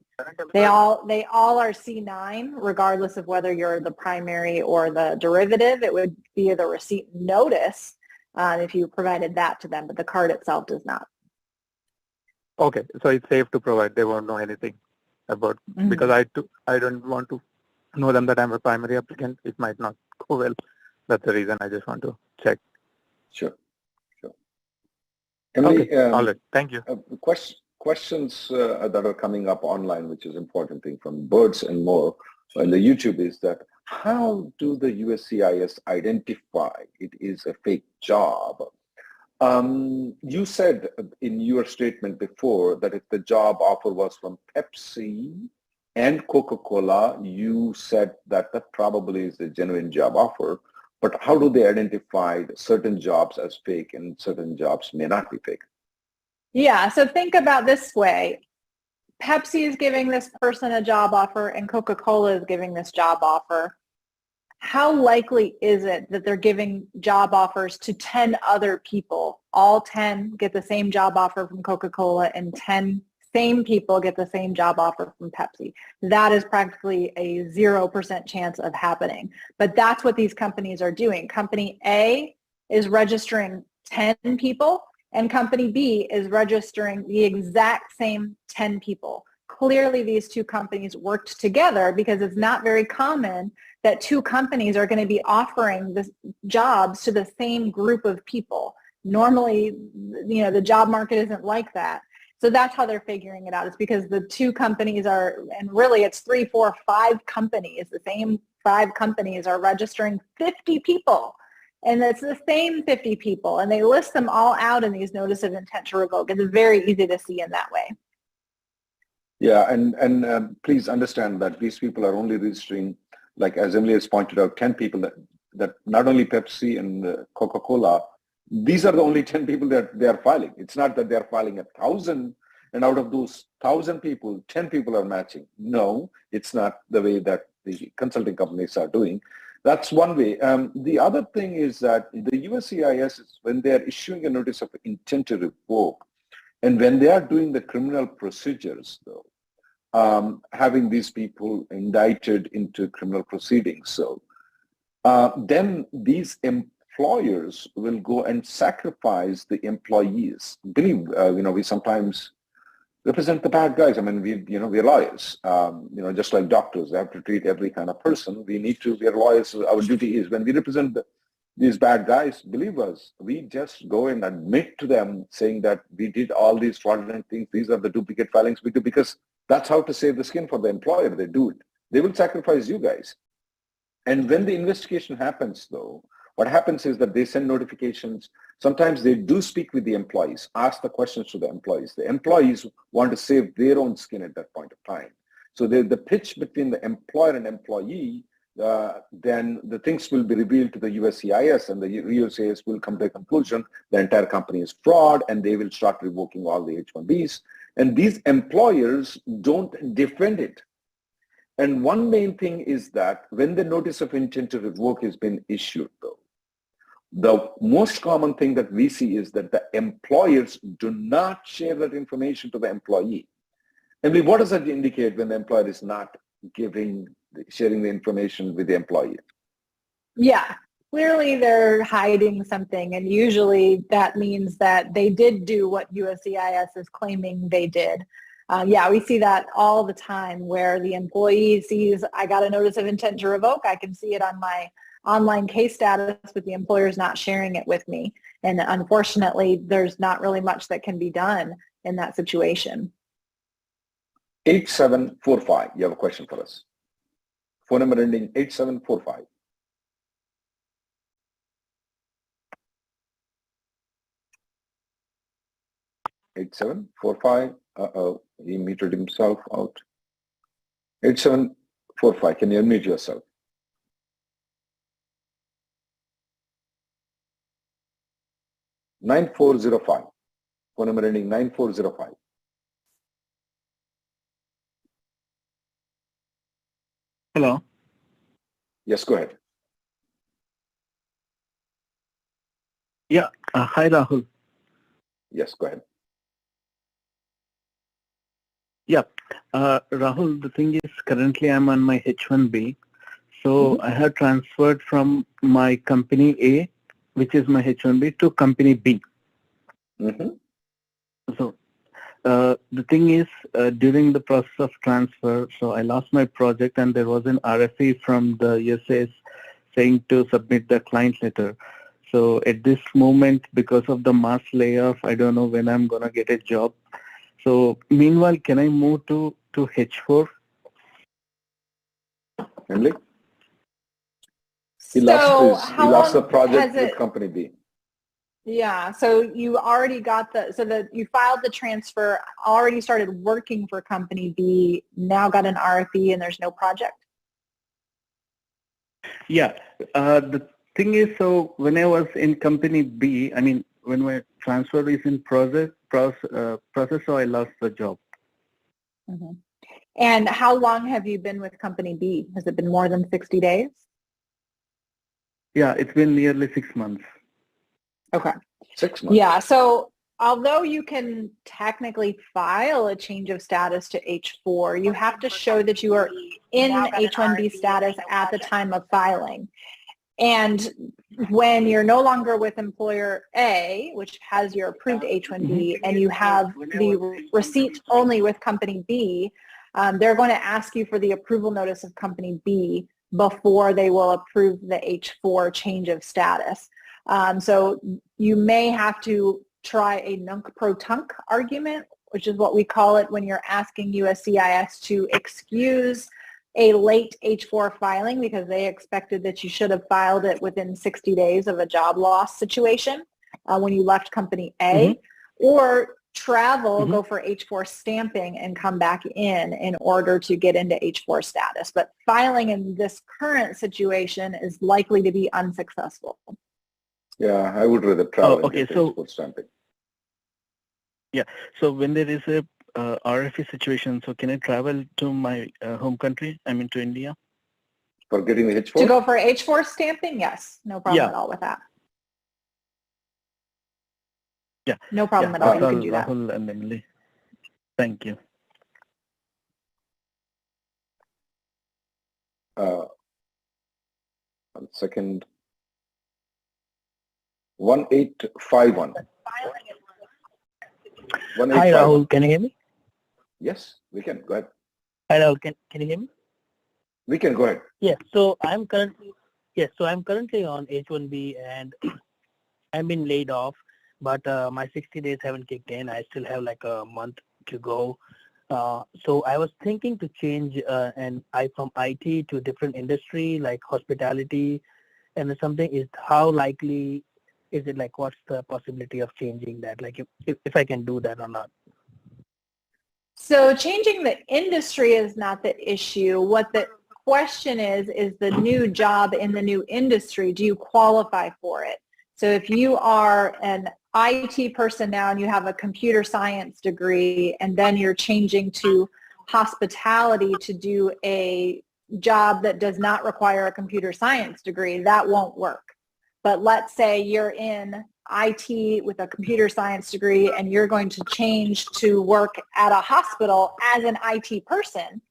[SPEAKER 7] They all are C9, regardless of whether you're the primary or the derivative. It would be the receipt notice if you provided that to them, but the card itself does not.
[SPEAKER 11] Okay, so it's safe to provide. They won't know anything about because I don't want to know them that I'm a primary applicant. It might not go well. That's the reason I just want to check.
[SPEAKER 6] Sure. Emily,
[SPEAKER 11] okay. All right. Thank you.
[SPEAKER 6] Questions that are coming up online, which is important thing from Birds and more on the YouTube is that how do the USCIS identify it is a fake job? You said in your statement before that if the job offer was from Pepsi and Coca-Cola, you said that that probably is a genuine job offer. But how do they identify certain jobs as fake and certain jobs may not be fake?
[SPEAKER 7] Yeah, so think about this way. Pepsi is giving this person a job offer and Coca-Cola is giving this job offer, how likely is it that they're giving job offers to 10 other people? All 10 get the same job offer from Coca-Cola and 10 same people get the same job offer from Pepsi. That is practically a 0% chance of happening. But that's what these companies are doing. Company A is registering 10 people and company B is registering the exact same 10 people. Clearly these two companies worked together because it's not very common that two companies are going to be offering the jobs to the same group of people. Normally, the job market isn't like that. So that's how they're figuring it out. It's because the two companies are, and really it's 3, 4, 5 companies, the same 5 companies are registering 50 people. And it's the same 50 people. And they list them all out in these notice of intent to revoke. It's very easy to see in that way.
[SPEAKER 6] Yeah, and please understand that these people are only registering, like as Emily has pointed out, 10 people that not only Pepsi and Coca-Cola, these are the only 10 people that they are filing. It's not that they are filing 1,000 and out of those 1,000 people, 10 people are matching. No, it's not the way that the consulting companies are doing. That's one way. The other thing is that the USCIS, when they are issuing a notice of intent to revoke, and when they are doing the criminal procedures, though, having these people indicted into criminal proceedings, so then these employers will go and sacrifice the employees. Believe, we sometimes represent the bad guys. I mean, we're lawyers. Just like doctors, they have to treat every kind of person. We are lawyers. Our duty is when we represent these bad guys, believe us, we just go and admit to them saying that we did all these fraudulent things. These are the duplicate filings we do, because that's how to save the skin for the employer. They do it. They will sacrifice you guys. And when the investigation happens, though, what happens is that they send notifications. Sometimes they do speak with the employees, ask the questions to the employees. The employees want to save their own skin at that point of time. So the pitch between the employer and employee, then the things will be revealed to the USCIS, and the USCIS will come to a conclusion the entire company is fraud, and they will start revoking all the H-1Bs. And these employers don't defend it. And one main thing is that when the notice of intent to revoke has been issued, though, the most common thing that we see is that the employers do not share that information to the employee. Emily, what does that indicate when the employer is not sharing the information with the employee? Yeah.
[SPEAKER 7] Clearly they're hiding something, and usually that means that they did do what USCIS is claiming they did. We see that all the time where the employee sees, I got a notice of intent to revoke. I can see it on my online case status, but the employer's not sharing it with me. And unfortunately, there's not really much that can be done in that situation.
[SPEAKER 6] 8745, you have a question for us. Phone number ending 8745. He muted himself out. 8745, can you unmute yourself? (9405). Phone number ending 9405.
[SPEAKER 12] Hello.
[SPEAKER 6] Yes, go ahead.
[SPEAKER 12] Yeah. Hi, Rahul.
[SPEAKER 6] Yes, go ahead.
[SPEAKER 12] Yeah. Rahul, the thing is, currently I'm on my H-1B. So I have transferred from my company A, which is my H-1B, to company B. So the thing is, during the process of transfer, so I lost my project and there was an RFE from the USAS saying to submit the client letter. So at this moment, because of the mass layoff, I don't know when I'm going to get a job. So meanwhile, can I move to H4?
[SPEAKER 6] Emily? He lost the project with company B.
[SPEAKER 7] Yeah, so you already got you filed the transfer, already started working for company B, now got an RFE and there's no project?
[SPEAKER 12] Yeah, the thing is, so when I was in company B, I mean, when my transfer is in process, so I lost the job.
[SPEAKER 7] Mhm. And how long have you been with company B? Has it been more than 60 days?
[SPEAKER 12] Yeah, it's been nearly 6 months.
[SPEAKER 7] Okay.
[SPEAKER 6] 6 months.
[SPEAKER 7] Yeah, so although you can technically file a change of status to H4, you have to show that you are in H-1B status at the time of filing. And when you're no longer with employer A, which has your approved H-1B, and you have the receipt only with company B, they're going to ask you for the approval notice of company B before they will approve the H4 change of status. So you may have to try a nunc-pro-tunc argument, which is what we call it when you're asking USCIS to excuse a late H4 filing because they expected that you should have filed it within 60 days of a job loss situation when you left company A, or travel, go for H4 stamping and come back in order to get into H4 status. But filing in this current situation is likely to be unsuccessful.
[SPEAKER 6] Yeah, I would rather travel
[SPEAKER 12] okay,
[SPEAKER 6] into
[SPEAKER 12] so
[SPEAKER 6] H4 stamping.
[SPEAKER 12] Yeah, so when there is a RFE situation, so can I travel to my home country, I mean to India?
[SPEAKER 6] For getting the H4?
[SPEAKER 7] To go for H4 stamping, yes, no problem
[SPEAKER 12] Yeah.
[SPEAKER 7] at all with that.
[SPEAKER 12] Yeah.
[SPEAKER 7] No problem at all, you can do that.
[SPEAKER 12] Rahul and Emily. Thank you.
[SPEAKER 6] One second. 1851.
[SPEAKER 12] Hi Rahul, can you hear me?
[SPEAKER 6] Yes, we can. Go ahead.
[SPEAKER 12] Hi Rahul, can you hear me?
[SPEAKER 6] We can go ahead.
[SPEAKER 12] Yes, so I'm currently on H-1B and I've been laid off, but my 60 days haven't kicked in. I still have like a month to go. So I was thinking to change from IT to a different industry like hospitality and something. Is how likely is it, like what's the possibility of changing that, like if I can do that or not?
[SPEAKER 7] So changing the industry is not the issue. What the question is the new job in the new industry, do you qualify for it? So if you are an IT person now and you have a computer science degree and then you're changing to hospitality to do a job that does not require a computer science degree, that won't work. But let's say you're in IT with a computer science degree and you're going to change to work at a hospital as an IT person,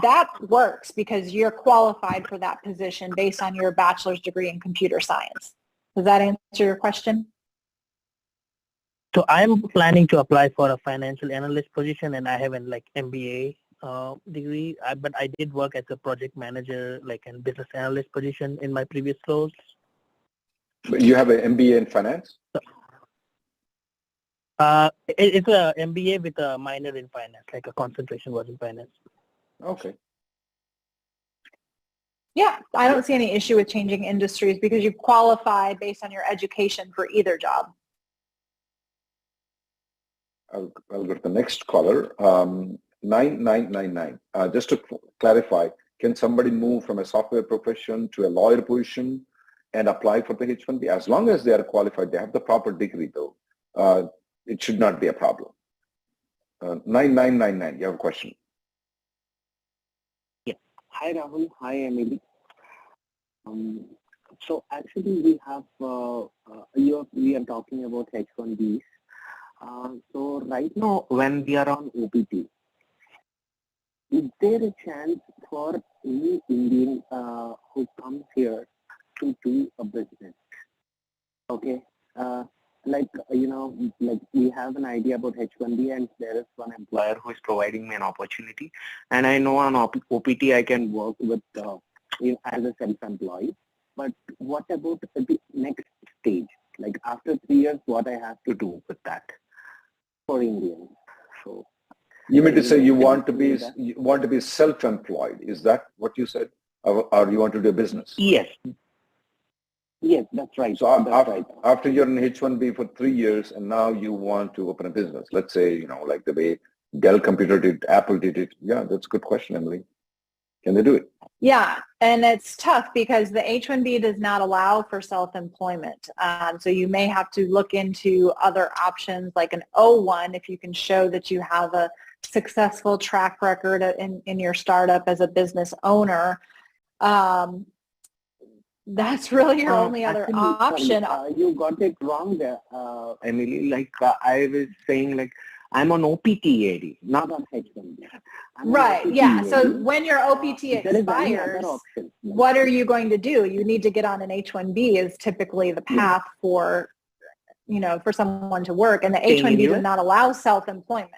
[SPEAKER 7] that works because you're qualified for that position based on your bachelor's degree in computer science. Does that answer your question?
[SPEAKER 12] So I'm planning to apply for a financial analyst position and I have an like MBA degree, but I did work as a project manager, like a business analyst position in my previous roles.
[SPEAKER 6] But you have an MBA in finance?
[SPEAKER 12] It's a MBA with a minor in finance, like a concentration was in finance.
[SPEAKER 6] Okay.
[SPEAKER 7] Yeah, I don't see any issue with changing industries because you qualify based on your education for either job.
[SPEAKER 6] I'll go to the next caller. 9999. Just to clarify, can somebody move from a software profession to a lawyer position and apply for the H-1B? As long as they are qualified, they have the proper degree though, it should not be a problem. 9999, you have a question.
[SPEAKER 14] Yeah. Hi Rahul, hi Emily. So actually we have, we are talking about H-1Bs. So right now when we are on OPT, is there a chance for any Indian who comes here to do a business? Okay, like we have an idea about H-1B and there is one employer who is providing me an opportunity, and I know on OPT I can work with as a self-employed. But what about the next stage? Like after 3 years, what I have to do with that for Indians? So
[SPEAKER 6] you mean to say you want to be self-employed? Is that what you said, or you want to do a business?
[SPEAKER 14] Yes. Yes, that's right.
[SPEAKER 6] So after you're in H-1B for 3 years and now you want to open a business, let's say, like the way Dell Computer did, Apple did it. Yeah, that's a good question, Emily. Can they do it?
[SPEAKER 7] Yeah, and it's tough because the H-1B does not allow for self-employment. So you may have to look into other options like an O-1 if you can show that you have a successful track record in your startup as a business owner, that's really your only other
[SPEAKER 14] Actually,
[SPEAKER 7] option.
[SPEAKER 14] sorry, you got it wrong there, Emily. Like I was saying, like I'm on OPT AD, not on H-1B.
[SPEAKER 7] Right, yeah. So when your OPT expires, what are you going to do? You need to get on an H-1B is typically the path for, you know, for someone to work. And the H-1B does not allow self-employment.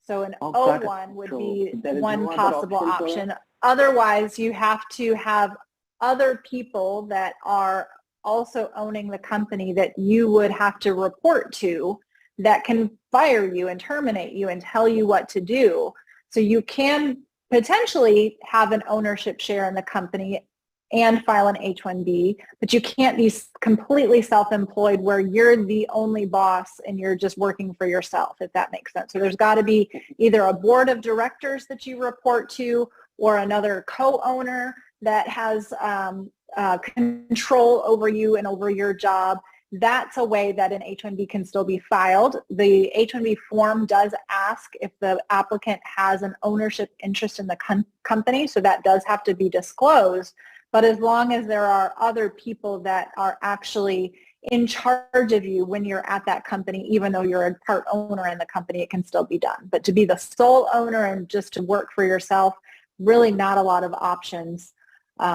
[SPEAKER 7] So an O1 would be one possible option. Otherwise, you have to have other people that are also owning the company that you would have to report to that can fire you and terminate you and tell you what to do. So you can potentially have an ownership share in the company and file an H-1B, but you can't be completely self-employed where you're the only boss and you're just working for yourself, if that makes sense. So there's got to be either a board of directors that you report to or another co-owner that has control over you and over your job. That's a way that an H-1B can still be filed. The H-1B form does ask if the applicant has an ownership interest in the company, so that does have to be disclosed. But as long as there are other people that are actually in charge of you when you're at that company, even though you're a part owner in the company, it can still be done. But to be the sole owner and just to work for yourself, really not a lot of options.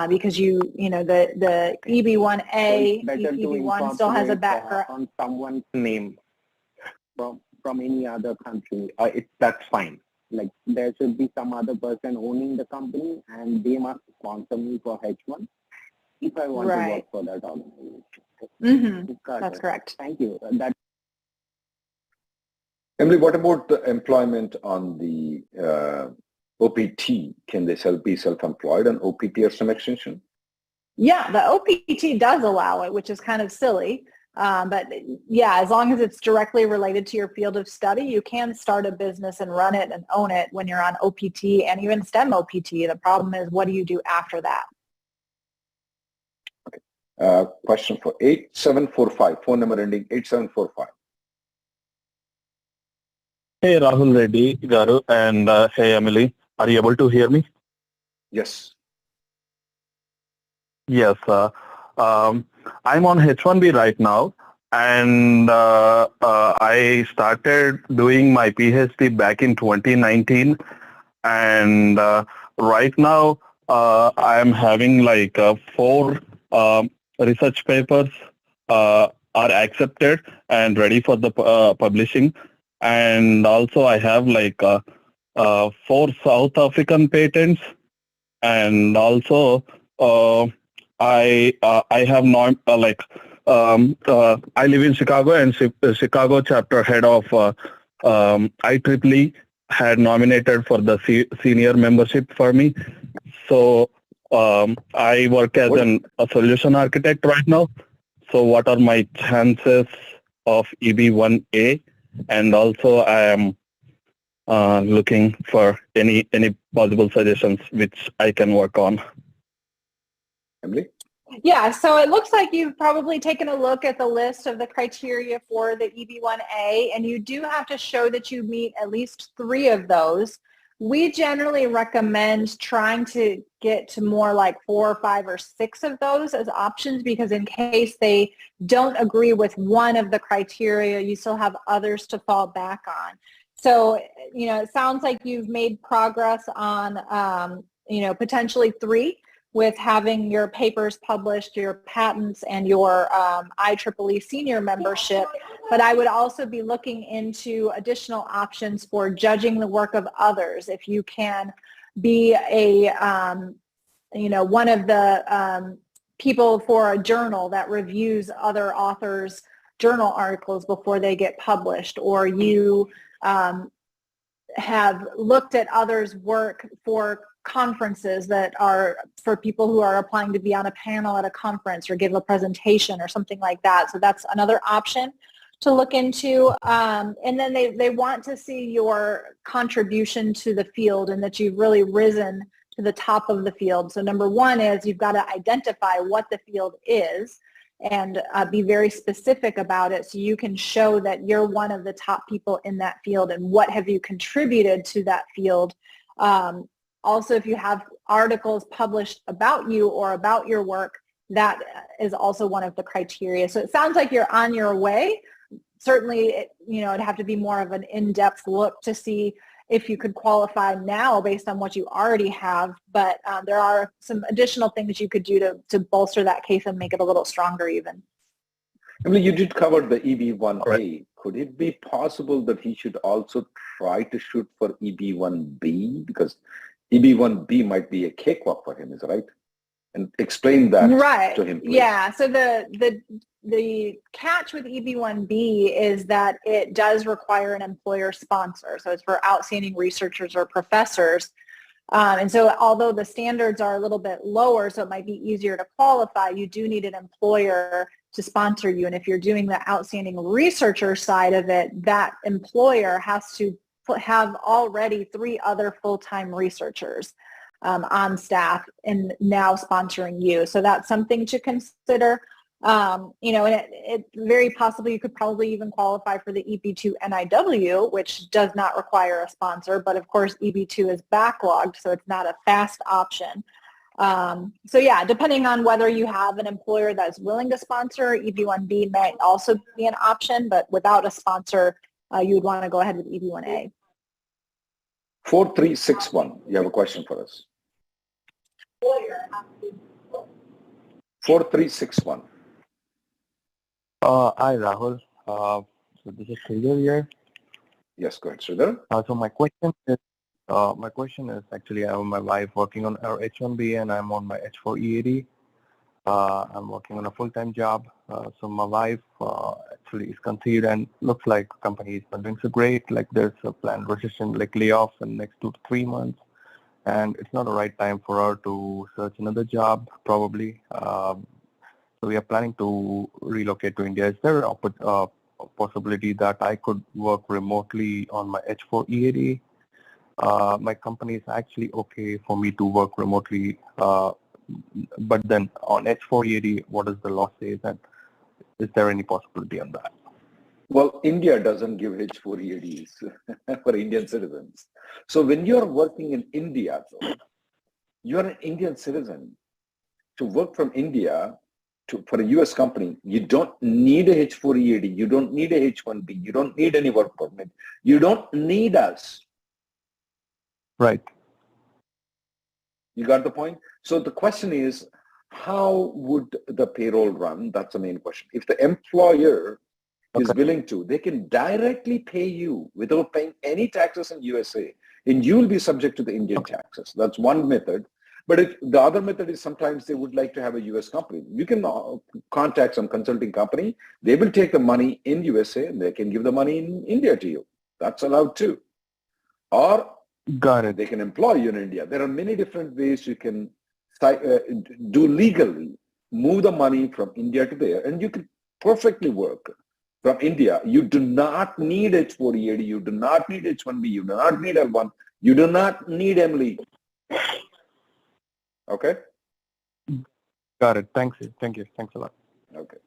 [SPEAKER 7] Because you know, the EB-1A, EB-1 still has a background.
[SPEAKER 14] On someone's name from any other country, that's fine. Like there should be some other person owning the company and they must sponsor me for H1 if I want to work for that organization.
[SPEAKER 7] That's correct.
[SPEAKER 14] Thank you.
[SPEAKER 6] Emily, what about the employment on the OPT? Can they be self-employed on OPT or some extension?
[SPEAKER 7] Yeah, the OPT does allow it, which is kind of silly. But yeah, as long as it's directly related to your field of study, you can start a business and run it and own it when you're on OPT and even STEM OPT. The problem is, what do you do after that?
[SPEAKER 6] Okay. Question for 8745, phone number ending 8745.
[SPEAKER 11] Hey, Rahul Reddy Garu and hey, Emily. Are you able to hear me?
[SPEAKER 6] Yes.
[SPEAKER 11] Yes. I'm on H-1B right now, and I started doing my PhD back in 2019, and right now I am having like 4 research papers are accepted and ready for the publishing, and also I have like 4 South African patents, and also I have not I live in Chicago, and Chicago chapter head of IEEE had nominated for the senior membership for me. So I work as a solution architect right now. So what are my chances of EB-1A? And also I am looking for any possible suggestions which I can work on.
[SPEAKER 6] Emily?
[SPEAKER 7] Yeah, so it looks like you've probably taken a look at the list of the criteria for the EB-1A, and you do have to show that you meet at least 3 of those. We generally recommend trying to get to more like 4 or 5 or 6 of those as options, because in case they don't agree with one of the criteria, you still have others to fall back on. So, you know, it sounds like you've made progress on, you know, potentially 3 with having your papers published, your patents, and your IEEE senior membership. But I would also be looking into additional options for judging the work of others. If you can be a, you know, one of the people for a journal that reviews other authors' journal articles before they get published, or you have looked at others' work for conferences that are for people who are applying to be on a panel at a conference or give a presentation or something like that. So that's another option to look into. And then they want to see your contribution to the field and that you've really risen to the top of the field. So number 1 is you've got to identify what the field is. and be very specific about it so you can show that you're one of the top people in that field and what have you contributed to that field. Also, if you have articles published about you or about your work, that is also one of the criteria. So it sounds like you're on your way. Certainly, it'd have to be more of an in-depth look to see if you could qualify now based on what you already have. But there are some additional things you could do to bolster that case and make it a little stronger even.
[SPEAKER 6] Emily, you did cover the EB1A. Could it be possible that he should also try to shoot for EB1B? Because EB1B might be a cakewalk for him, is that right? And explain that to him, please.
[SPEAKER 7] Yeah, so the catch with EB1B is that it does require an employer sponsor. So it's for outstanding researchers or professors. And so although the standards are a little bit lower, so it might be easier to qualify, you do need an employer to sponsor you. And if you're doing the outstanding researcher side of it, that employer has to have already 3 other full-time researchers on staff and now sponsoring you. So that's something to consider. And it's very possible you could probably even qualify for the EB2 NIW, which does not require a sponsor, but of course EB2 is backlogged, so it's not a fast option. So yeah, depending on whether you have an employer that's willing to sponsor, EB1B might also be an option, but without a sponsor, you would want to go ahead with EB1A.
[SPEAKER 6] 4361, you have a question for us. 4361.
[SPEAKER 11] Hi, Rahul. So this is Sridhar here.
[SPEAKER 6] Yes, go ahead, Sridhar.
[SPEAKER 11] So my question is actually, I have my wife working on her H-1B and I'm on my H-4 I'm working on a full-time job. So my wife actually is conceived and looks like company is not doing so great. Like there's a planned recession, like layoffs in the next 2 to 3 months. And it's not the right time for her to search another job, probably. So we are planning to relocate to India. Is there a possibility that I could work remotely on my H-4 EAD? My company is actually okay for me to work remotely, but then on H-4 EAD, what does the law say? And is there any possibility on that?
[SPEAKER 6] Well, India doesn't give H-4 EADs for Indian citizens. So when you're working in India, though, you're an Indian citizen. To work from India for a US company, you don't need a H-4 EAD. You don't need a H-1B. You don't need any work permit. You don't need us.
[SPEAKER 11] Right.
[SPEAKER 6] You got the point? So the question is, how would the payroll run? That's the main question. If the employer is willing to, they can directly pay you without paying any taxes in USA, and you will be subject to the Indian taxes. That's one method. But if the other method is sometimes they would like to have a US company. You can contact some consulting company. They will take the money in USA and they can give the money in India to you. That's allowed too. Or they can employ you in India. There are many different ways you can do legally, move the money from India to there, and you can perfectly work from India. You do not need H-4 EAD. You do not need H-1B. You do not need L-1. You do not need Emily. Okay?
[SPEAKER 11] Got it. Thanks. Thank you. Thanks a lot.
[SPEAKER 6] Okay.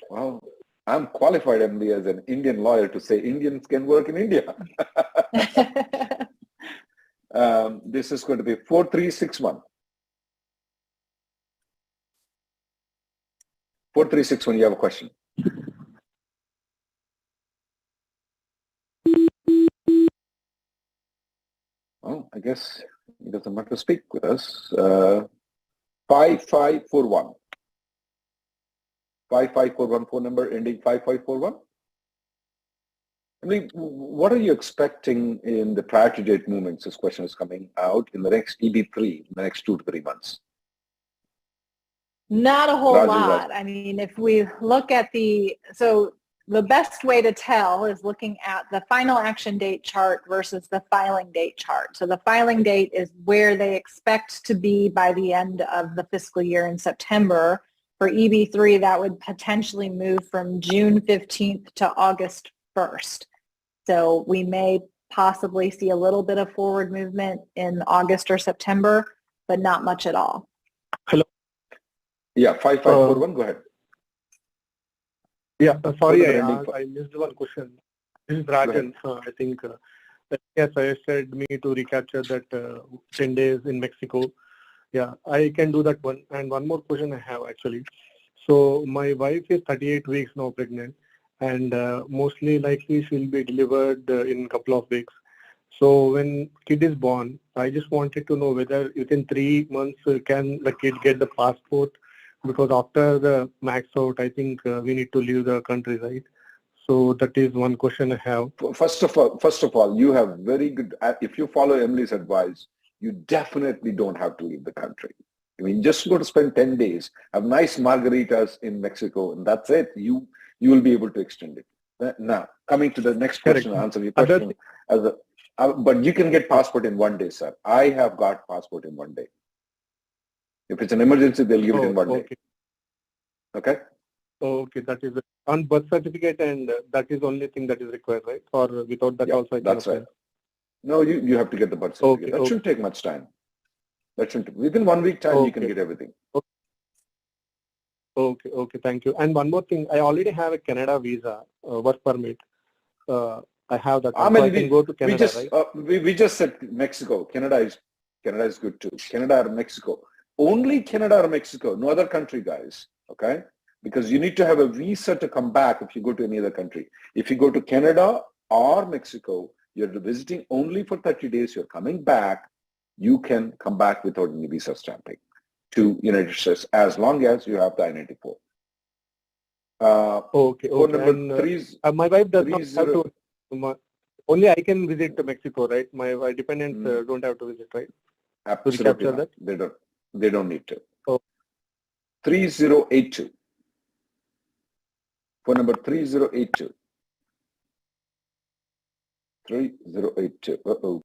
[SPEAKER 6] Well, I'm qualified, Emily, as an Indian lawyer to say Indians can work in India. This is going to be 4361. 4361, you have a question. Oh, I guess he doesn't want to speak with us. 5541. 5541 phone number ending 5541. I mean, what are you expecting in the priority date movements? This question is coming out in the next EB3, in the next 2 to 3 months.
[SPEAKER 7] Not a whole lot. I mean, if we look at the best way to tell is looking at the final action date chart versus the filing date chart. So the filing date is where they expect to be by the end of the fiscal year in September. For EB3, that would potentially move from June 15th to August 1st. So we may possibly see a little bit of forward movement in August or September, but not much at all.
[SPEAKER 11] Hello.
[SPEAKER 6] Yeah, 5541, go ahead.
[SPEAKER 3] Yeah, sorry,
[SPEAKER 6] ending
[SPEAKER 3] I missed one question. This is Rajan. I think yes, I said me to recapture that 10 days in Mexico. Yeah, I can do that one. And one more question I have actually. So my wife is 38 weeks now pregnant, and mostly likely she'll be delivered in a couple of weeks. So when kid is born, I just wanted to know whether within 3 months can the kid get the passport, because after the max out, I think we need to leave the country, right? So that is one question I have.
[SPEAKER 6] First of all, you have very good, if you follow Emily's advice, you definitely don't have to leave the country. I mean, just go to spend 10 days, have nice margaritas in Mexico, and that's it. You will be able to extend it. Now, coming to the next question, answer your question. But you can get passport in 1 day, sir. I have got passport in 1 day. If it's an emergency, they'll give it in 1 day. Okay?
[SPEAKER 3] Okay, that is on birth certificate, and that is only thing that is required, right? Or without that also I can
[SPEAKER 6] that's right. No, you have to get the birth certificate. That shouldn't take much time. That shouldn't. Within 1 week time, you can get everything.
[SPEAKER 3] Okay, thank you. And one more thing, I already have a Canada visa, work permit. I have that. I can go to Canada, right?
[SPEAKER 6] We just said Mexico. Canada is good too. Canada or Mexico. Only Canada or Mexico. No other country, guys. Okay? Because you need to have a visa to come back if you go to any other country. If you go to Canada or Mexico, you're visiting only for 30 days. You're coming back. You can come back without any visa stamping to United States as long as you have the I-94.
[SPEAKER 3] Okay. My wife does not have to. Only I can visit to Mexico, right? My dependents don't have to visit, right?
[SPEAKER 6] Absolutely not. That? They don't need to. 3082. Phone number 3082. 3082. Uh-oh.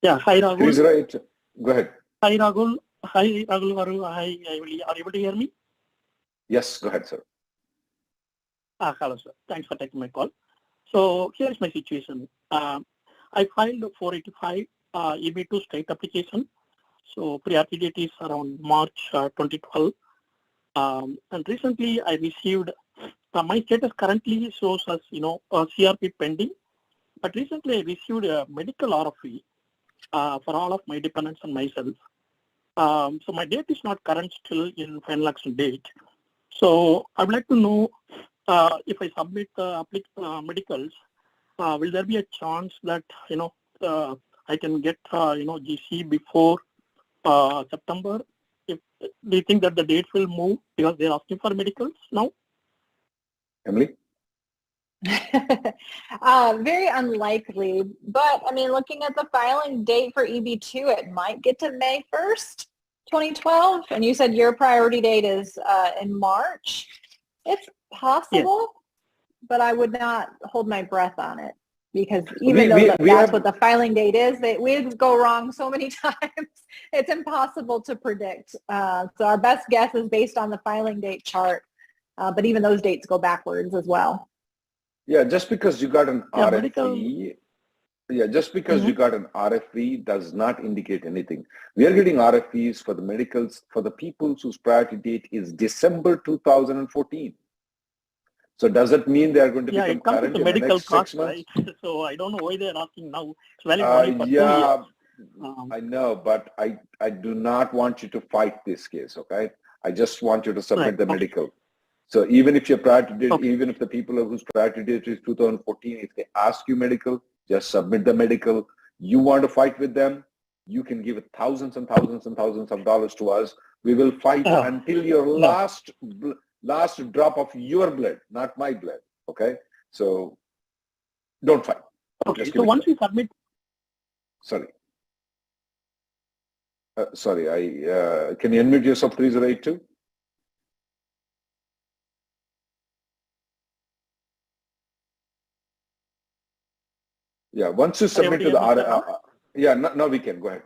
[SPEAKER 15] Yeah, hi Rahul.
[SPEAKER 6] 3082. Go ahead.
[SPEAKER 15] Hi Rahul. Are you able to hear me?
[SPEAKER 6] Yes, go ahead, sir.
[SPEAKER 15] Hello, sir. Thanks for taking my call. So here's my situation. I filed a 485 EB2 state application. So priority date is around March 2012. And recently I received, my status currently shows as, a CRP pending. But recently I received a medical RFE for all of my dependents and myself. So my date is not current still in final action date. So I would like to know if I submit the medicals, will there be a chance that, I can get, GC before September? Do you think that the date will move because they're asking for medicals now?
[SPEAKER 6] Emily?
[SPEAKER 7] Very unlikely, but I mean, looking at the filing date for EB2, it might get to May 1st, 2012. And you said your priority date is in March. It's possible, but I would not hold my breath on it, because even though that's what the filing date is, we go wrong so many times. It's impossible to predict. So our best guess is based on the filing date chart, but even those dates go backwards as well.
[SPEAKER 6] Yeah, just because you got an RFE, you got an RFE does not indicate anything. We are getting RFEs for the medicals for the people whose priority date is December 2014. So does it mean they are going to become current in the next 6 months?
[SPEAKER 15] Right? So I don't know why they are asking now. It's valid only for 2 years.
[SPEAKER 6] I know, but I do not want you to fight this case, okay? I just want you to submit the medical. So even if your priority date, even if the people whose priority date is 2014, if they ask you medical, just submit the medical. You want to fight with them, you can give thousands and thousands and thousands of dollars to us. We will fight until your last drop of your blood, not my blood. Okay, so don't fight.
[SPEAKER 15] Okay, so once we submit.
[SPEAKER 6] Sorry. Can you unmute yourself, 3082? Yeah, once you submit to the now we can go ahead.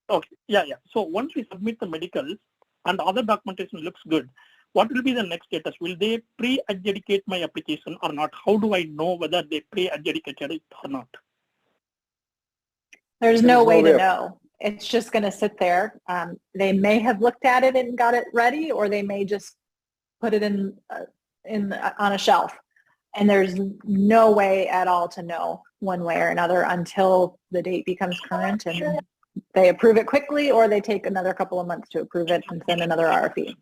[SPEAKER 15] Okay, yeah. So once we submit the medicals and other documentation looks good, what will be the next status? Will they pre-adjudicate my application or not? How do I know whether they pre-adjudicated it or not?
[SPEAKER 7] There's no way to know. it's just going to sit there. They may have looked at it and got it ready, or they may just put it on a shelf. And there's no way at all to know one way or another until the date becomes current, and they approve it quickly, or they take another couple of months to approve it and send another RFE.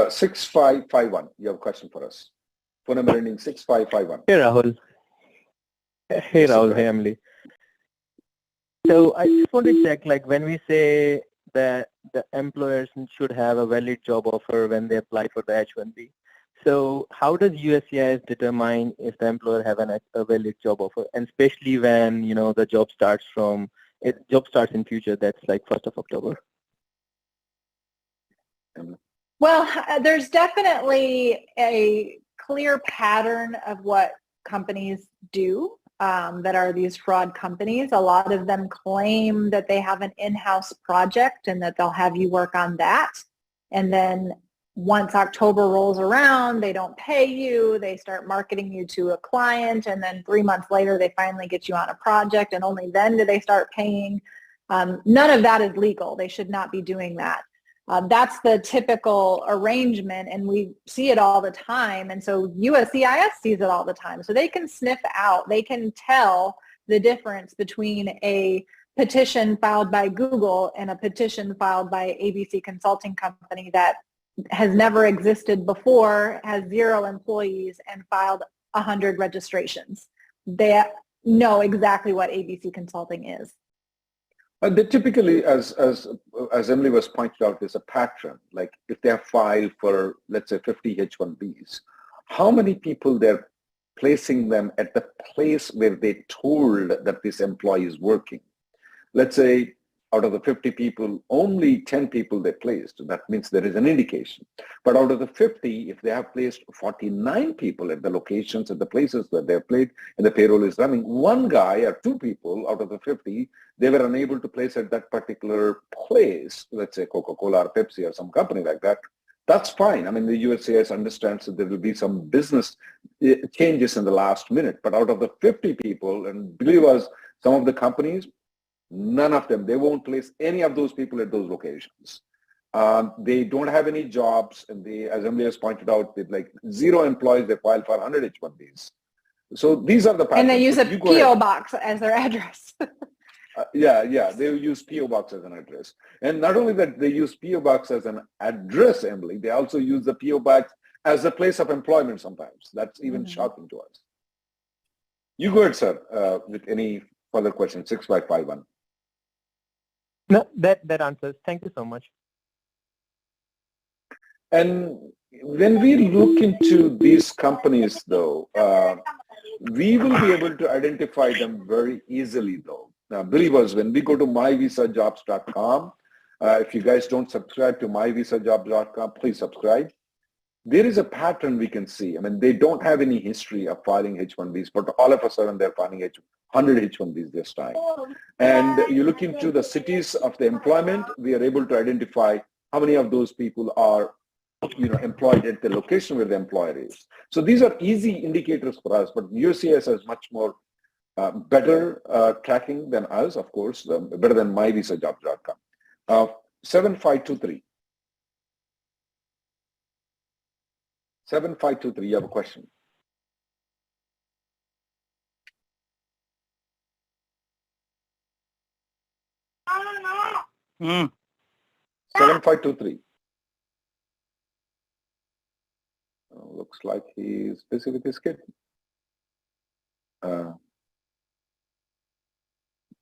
[SPEAKER 6] 6551, you have a question for us. Phone number ending 6551.
[SPEAKER 16] Hey Rahul. Hey Rahul, hey Emily. So I just want to check, like when we say that the employers should have a valid job offer when they apply for the H-1B, so how does USCIS determine if the employer have a valid job offer, and especially when, you know, the job starts in future, that's like 1st of October?
[SPEAKER 7] Well, there's definitely a clear pattern of what companies do that are these fraud companies. A lot of them claim that they have an in-house project and that they'll have you work on that. And then once October rolls around, they don't pay you, they start marketing you to a client, and then 3 months later they finally get you on a project, and only then do they start paying. None of that is legal. They should not be doing that. That's the typical arrangement, and we see it all the time, and so USCIS sees it all the time. So they can sniff out, they can tell the difference between a petition filed by Google and a petition filed by ABC Consulting Company that has never existed before, has 0 employees, and filed 100 registrations. They know exactly what ABC Consulting is.
[SPEAKER 6] They typically, as Emily was pointed out, there's a pattern. Like if they have filed for, let's say, 50 H-1Bs, how many people they're placing them at the place where they told that this employee is working? Let's say out of the 50 people, only 10 people they placed. That means there is an indication. But out of the 50, if they have placed 49 people at the locations, at the places where they're played, and the payroll is running, one guy or 2 people out of the 50, they were unable to place at that particular place, let's say Coca-Cola or Pepsi or some company like that, that's fine. I mean, the USCIS understands that there will be some business changes in the last minute. But out of the 50 people, and believe us, some of the companies, none of them, they won't place any of those people at those locations. They don't have any jobs, and they, as Emily has pointed out, with like 0 employees, they file for 100 H-1Bs. So these are the patterns.
[SPEAKER 7] And they use a PO box as their address.
[SPEAKER 6] Yeah, they use PO box as an address. And not only that, they use PO box as an address, Emily, they also use the PO box as a place of employment sometimes. That's even shocking to us. You go ahead, sir, with any further questions. 6551.
[SPEAKER 16] No, that answers. Thank you so much.
[SPEAKER 6] And when we look into these companies, though, we will be able to identify them very easily, though. Now, believe us, when we go to myvisajobs.com, if you guys don't subscribe to myvisajobs.com, please subscribe. There is a pattern we can see. I mean, they don't have any history of filing H-1Bs, but all of a sudden they're filing 100 H-1Bs this time. And you look into the cities of the employment, we are able to identify how many of those people are, employed at the location where the employer is. So these are easy indicators for us, but USCIS has much more better tracking than us, of course, better than myvisajobs.com. 7523. 7523, you have a question.
[SPEAKER 15] Mm.
[SPEAKER 6] 7523. Looks like he's busy with his kid.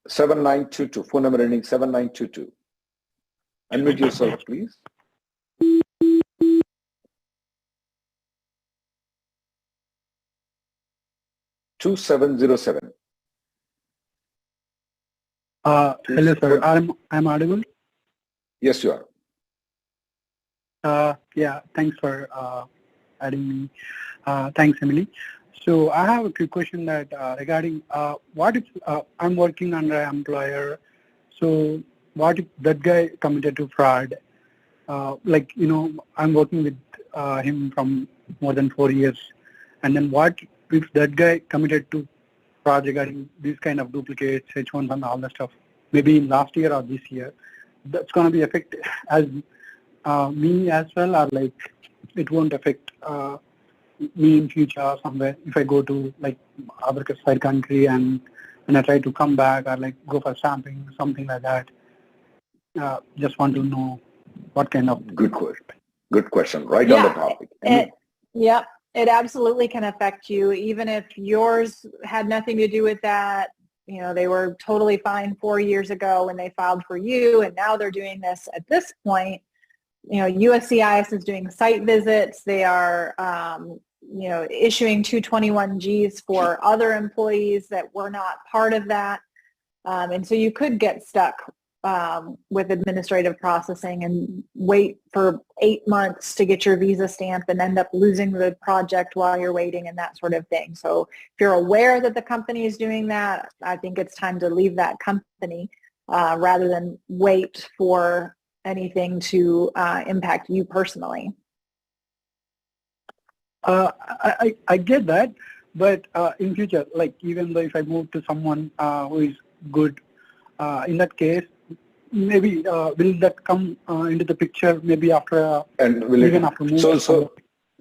[SPEAKER 6] 7922, phone number ending 7922. Unmute yourself, please. Two 707.
[SPEAKER 12] Hello, sir. I'm audible?
[SPEAKER 6] Yes, you
[SPEAKER 12] are. Yeah, thanks for adding me. Thanks, Emily. So I have a quick question that regarding what if I'm working under an employer, so what if that guy committed to fraud? I'm working with him from more than 4 years, and then what if that guy committed to fraud regarding these kind of duplicates, H1s and all that stuff, maybe last year or this year, that's going to be affect as me as well, or like it won't affect me in future or somewhere if I go to like other side country and I try to come back or like go for stamping, something like that. Just want to know what kind of...
[SPEAKER 6] Good question. Right on the topic.
[SPEAKER 7] It absolutely can affect you, even if yours had nothing to do with that. You know, they were totally fine 4 years ago when they filed for you, and now they're doing this at this point. You know, USCIS is doing site visits. They are, you know, issuing 221Gs for other employees that were not part of that. And so you could get stuck with administrative processing and wait for 8 months to get your visa stamp and end up losing the project while you're waiting and that sort of thing. So if you're aware that the company is doing that, I think it's time to leave that company rather than wait for anything to impact you personally.
[SPEAKER 12] I get that, but in future, like even though if I move to someone who is good, in that case, maybe will that come into the picture maybe after after moving?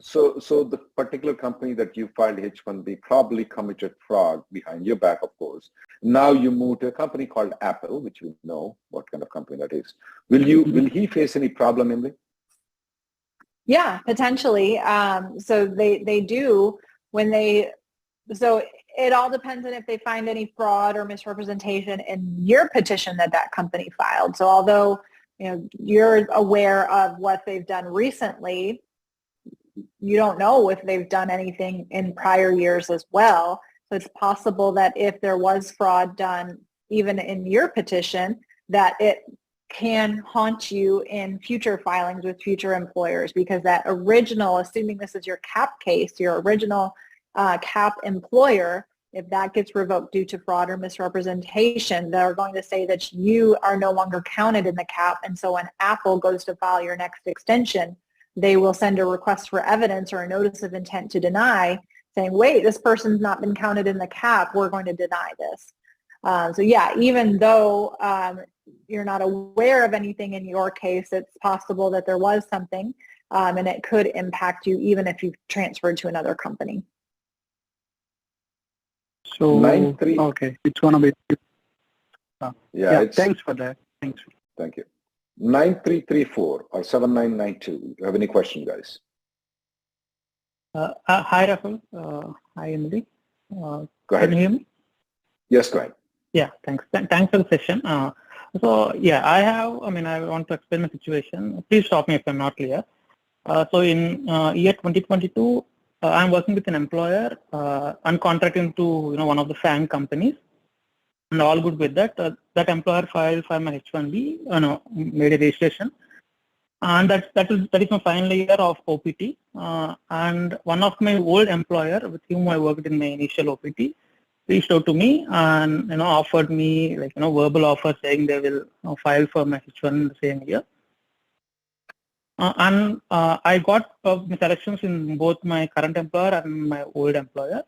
[SPEAKER 6] So the particular company that you filed H-1B probably committed fraud behind your back, of course. Now you move to a company called Apple, which we know what kind of company that is. Will he face any problem, Emily?
[SPEAKER 7] Yeah, potentially. So they do when they, so it all depends on if they find any fraud or misrepresentation in your petition that company filed. So although, you know, you're aware of what they've done recently, you don't know if they've done anything in prior years as well. So it's possible that if there was fraud done even in your petition, that it can haunt you in future filings with future employers, because that original, assuming this is your CAP case, your original CAP employer, if that gets revoked due to fraud or misrepresentation, they're going to say that you are no longer counted in the CAP. And so when Apple goes to file your next extension, they will send a request for evidence or a notice of intent to deny, saying, wait, this person's not been counted in the CAP, we're going to deny this. So yeah, even though you're not aware of anything in your case, it's possible that there was something and it could impact you even if you've transferred to another company.
[SPEAKER 12] So, okay, it's one of it. Yeah, thanks for that. Thanks.
[SPEAKER 6] Thank you. 9334 or 7992. You have any question, guys?
[SPEAKER 8] Hi, Rahul. Hi, Emily.
[SPEAKER 6] Go ahead.
[SPEAKER 8] Can you hear me?
[SPEAKER 6] Yes, go ahead.
[SPEAKER 8] Yeah, thanks. Thanks for the session. So, yeah, I want to explain my situation. Please stop me if I'm not clear. So, in year 2022, I'm working with an employer, uncontracted to one of the FANG companies, and all good with that. That employer filed for my H-1B, made a registration, and that is my final year of OPT. And one of my old employer with whom I worked in my initial OPT reached out to me and offered me verbal offer saying they will file for my H1 in the same year. And I got selections in both my current employer and my old employer,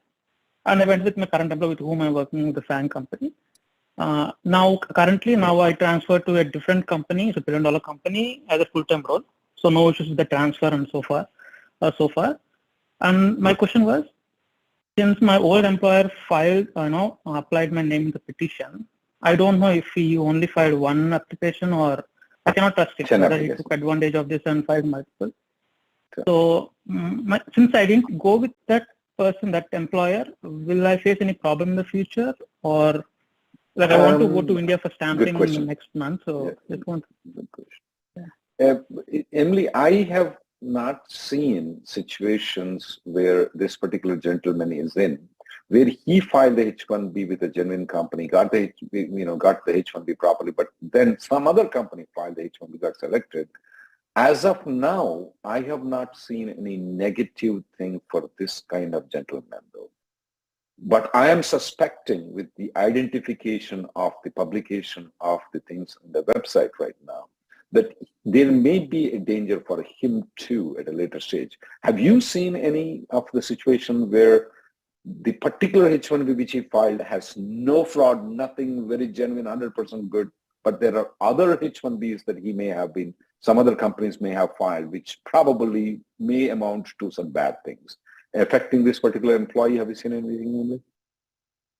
[SPEAKER 8] and I went with my current employer with whom I'm working with the FANG company. Currently I transferred to a different company, it's a $1 billion company, as a full-time role. So no issues with the transfer and so far. And my question was, since my old employer filed, applied my name in the petition, I don't know if he only filed one application or I cannot trust it, whether he took advantage of this and filed multiple. So since I didn't go with that person, that employer, will I face any problem in the future? Or I want to go to India for stamping in the next month. So just want
[SPEAKER 6] Emily, I have not seen situations where this particular gentleman is in, where he filed the H-1B with a genuine company, got the H-1B properly, but then some other company filed the H-1B, got selected. As of now, I have not seen any negative thing for this kind of gentleman, though. But I am suspecting with the identification of the publication of the things on the website right now, that there may be a danger for him too at a later stage. Have you seen any of the situation where the particular H-1B which he filed has no fraud, nothing, very genuine, 100% good. But there are other H-1Bs that he may have been, some other companies may have filed, which probably may amount to some bad things. Affecting this particular employee, have you seen anything in it?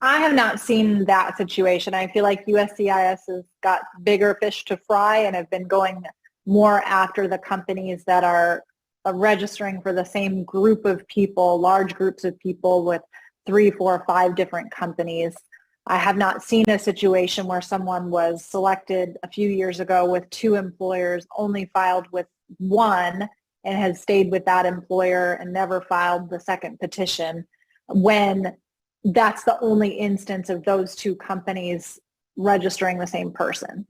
[SPEAKER 7] I have not seen that situation. I feel like USCIS has got bigger fish to fry and have been going more after the companies that are registering for the same group of people, large groups of people with 3, 4, 5 different companies. I have not seen a situation where someone was selected a few years ago with 2 employers, only filed with one, and has stayed with that employer and never filed the second petition, when that's the only instance of those 2 companies registering the same person.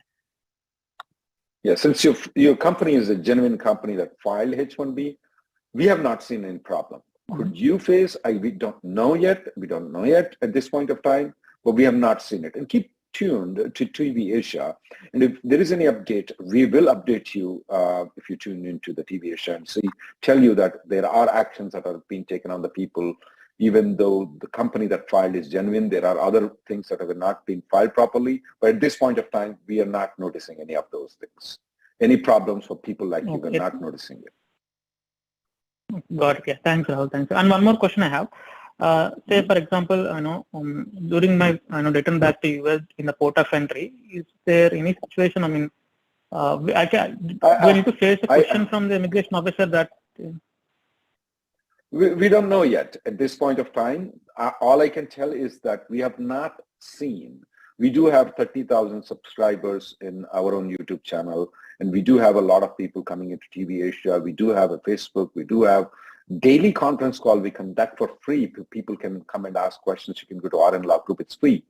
[SPEAKER 6] Yeah, since your company is a genuine company that filed H-1B, we have not seen any problem. Could you face, we don't know yet, at this point of time, but we have not seen it. And keep tuned to TvAsia. And if there is any update, we will update you if you tune into the TvAsia and tell you that there are actions that are being taken on the people. Even though the company that filed is genuine, there are other things that have not been filed properly. But at this point of time, we are not noticing any of those things. Any problems for people like you, we're not noticing it.
[SPEAKER 8] Got it. Yeah. Thanks, Rahul. Thanks. And one more question I have. Say, for example, during my return back to US in the port of entry, is there any situation? I mean, do I need to face a question from the immigration officer that?
[SPEAKER 6] We don't know yet at this point of time. All I can tell is that we have not seen. We do have 30,000 subscribers in our own YouTube channel, and we do have a lot of people coming into TvAsia. We do have a Facebook. We do have daily conference call we conduct for free. People can come and ask questions. You can go to RN Law Group. It's free.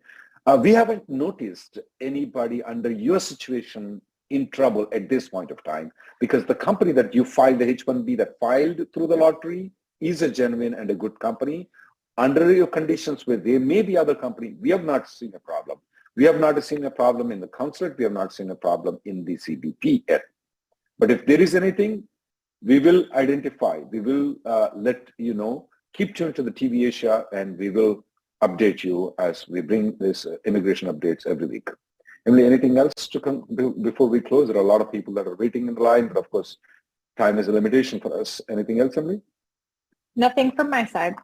[SPEAKER 6] We haven't noticed anybody under your situation in trouble at this point of time, because the company that you filed the H-1B that filed through the lottery is a genuine and a good company. Under your conditions where there may be other company, we have not seen a problem. We have not seen a problem in the consulate. We have not seen a problem in the CBP yet. But if there is anything, we will identify. We will let you know. Keep tuned to the TvAsia, and we will update you as we bring this immigration updates every week. Emily, anything else to come before we close? There are a lot of people that are waiting in the line, but of course, time is a limitation for us. Anything else, Emily?
[SPEAKER 7] Nothing from my side.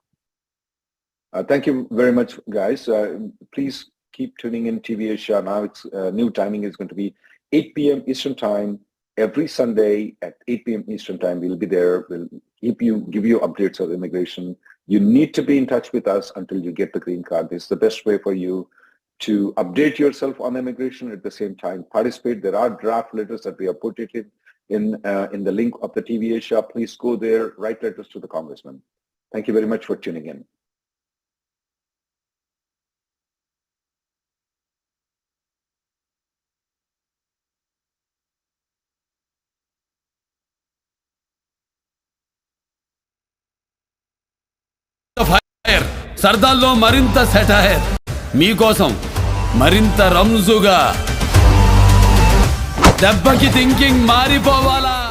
[SPEAKER 6] Thank you very much, guys. Please keep tuning in TvAsia. Now it's new timing is going to be 8 p.m. Eastern Time every Sunday at 8 p.m. Eastern Time. We'll be there. We'll give you updates of immigration. You need to be in touch with us until you get the green card. This is the best way for you to update yourself on immigration. At the same time, participate. There are draft letters that we have put it in the link of the TvAsia. Please go there, write letters to the congressman. Thank you very much for tuning in.
[SPEAKER 1] సరదాల్లో మరింత satire మీకోసం మరింత రంజుగా దెబ్బకి thinking మారిపోవాలా.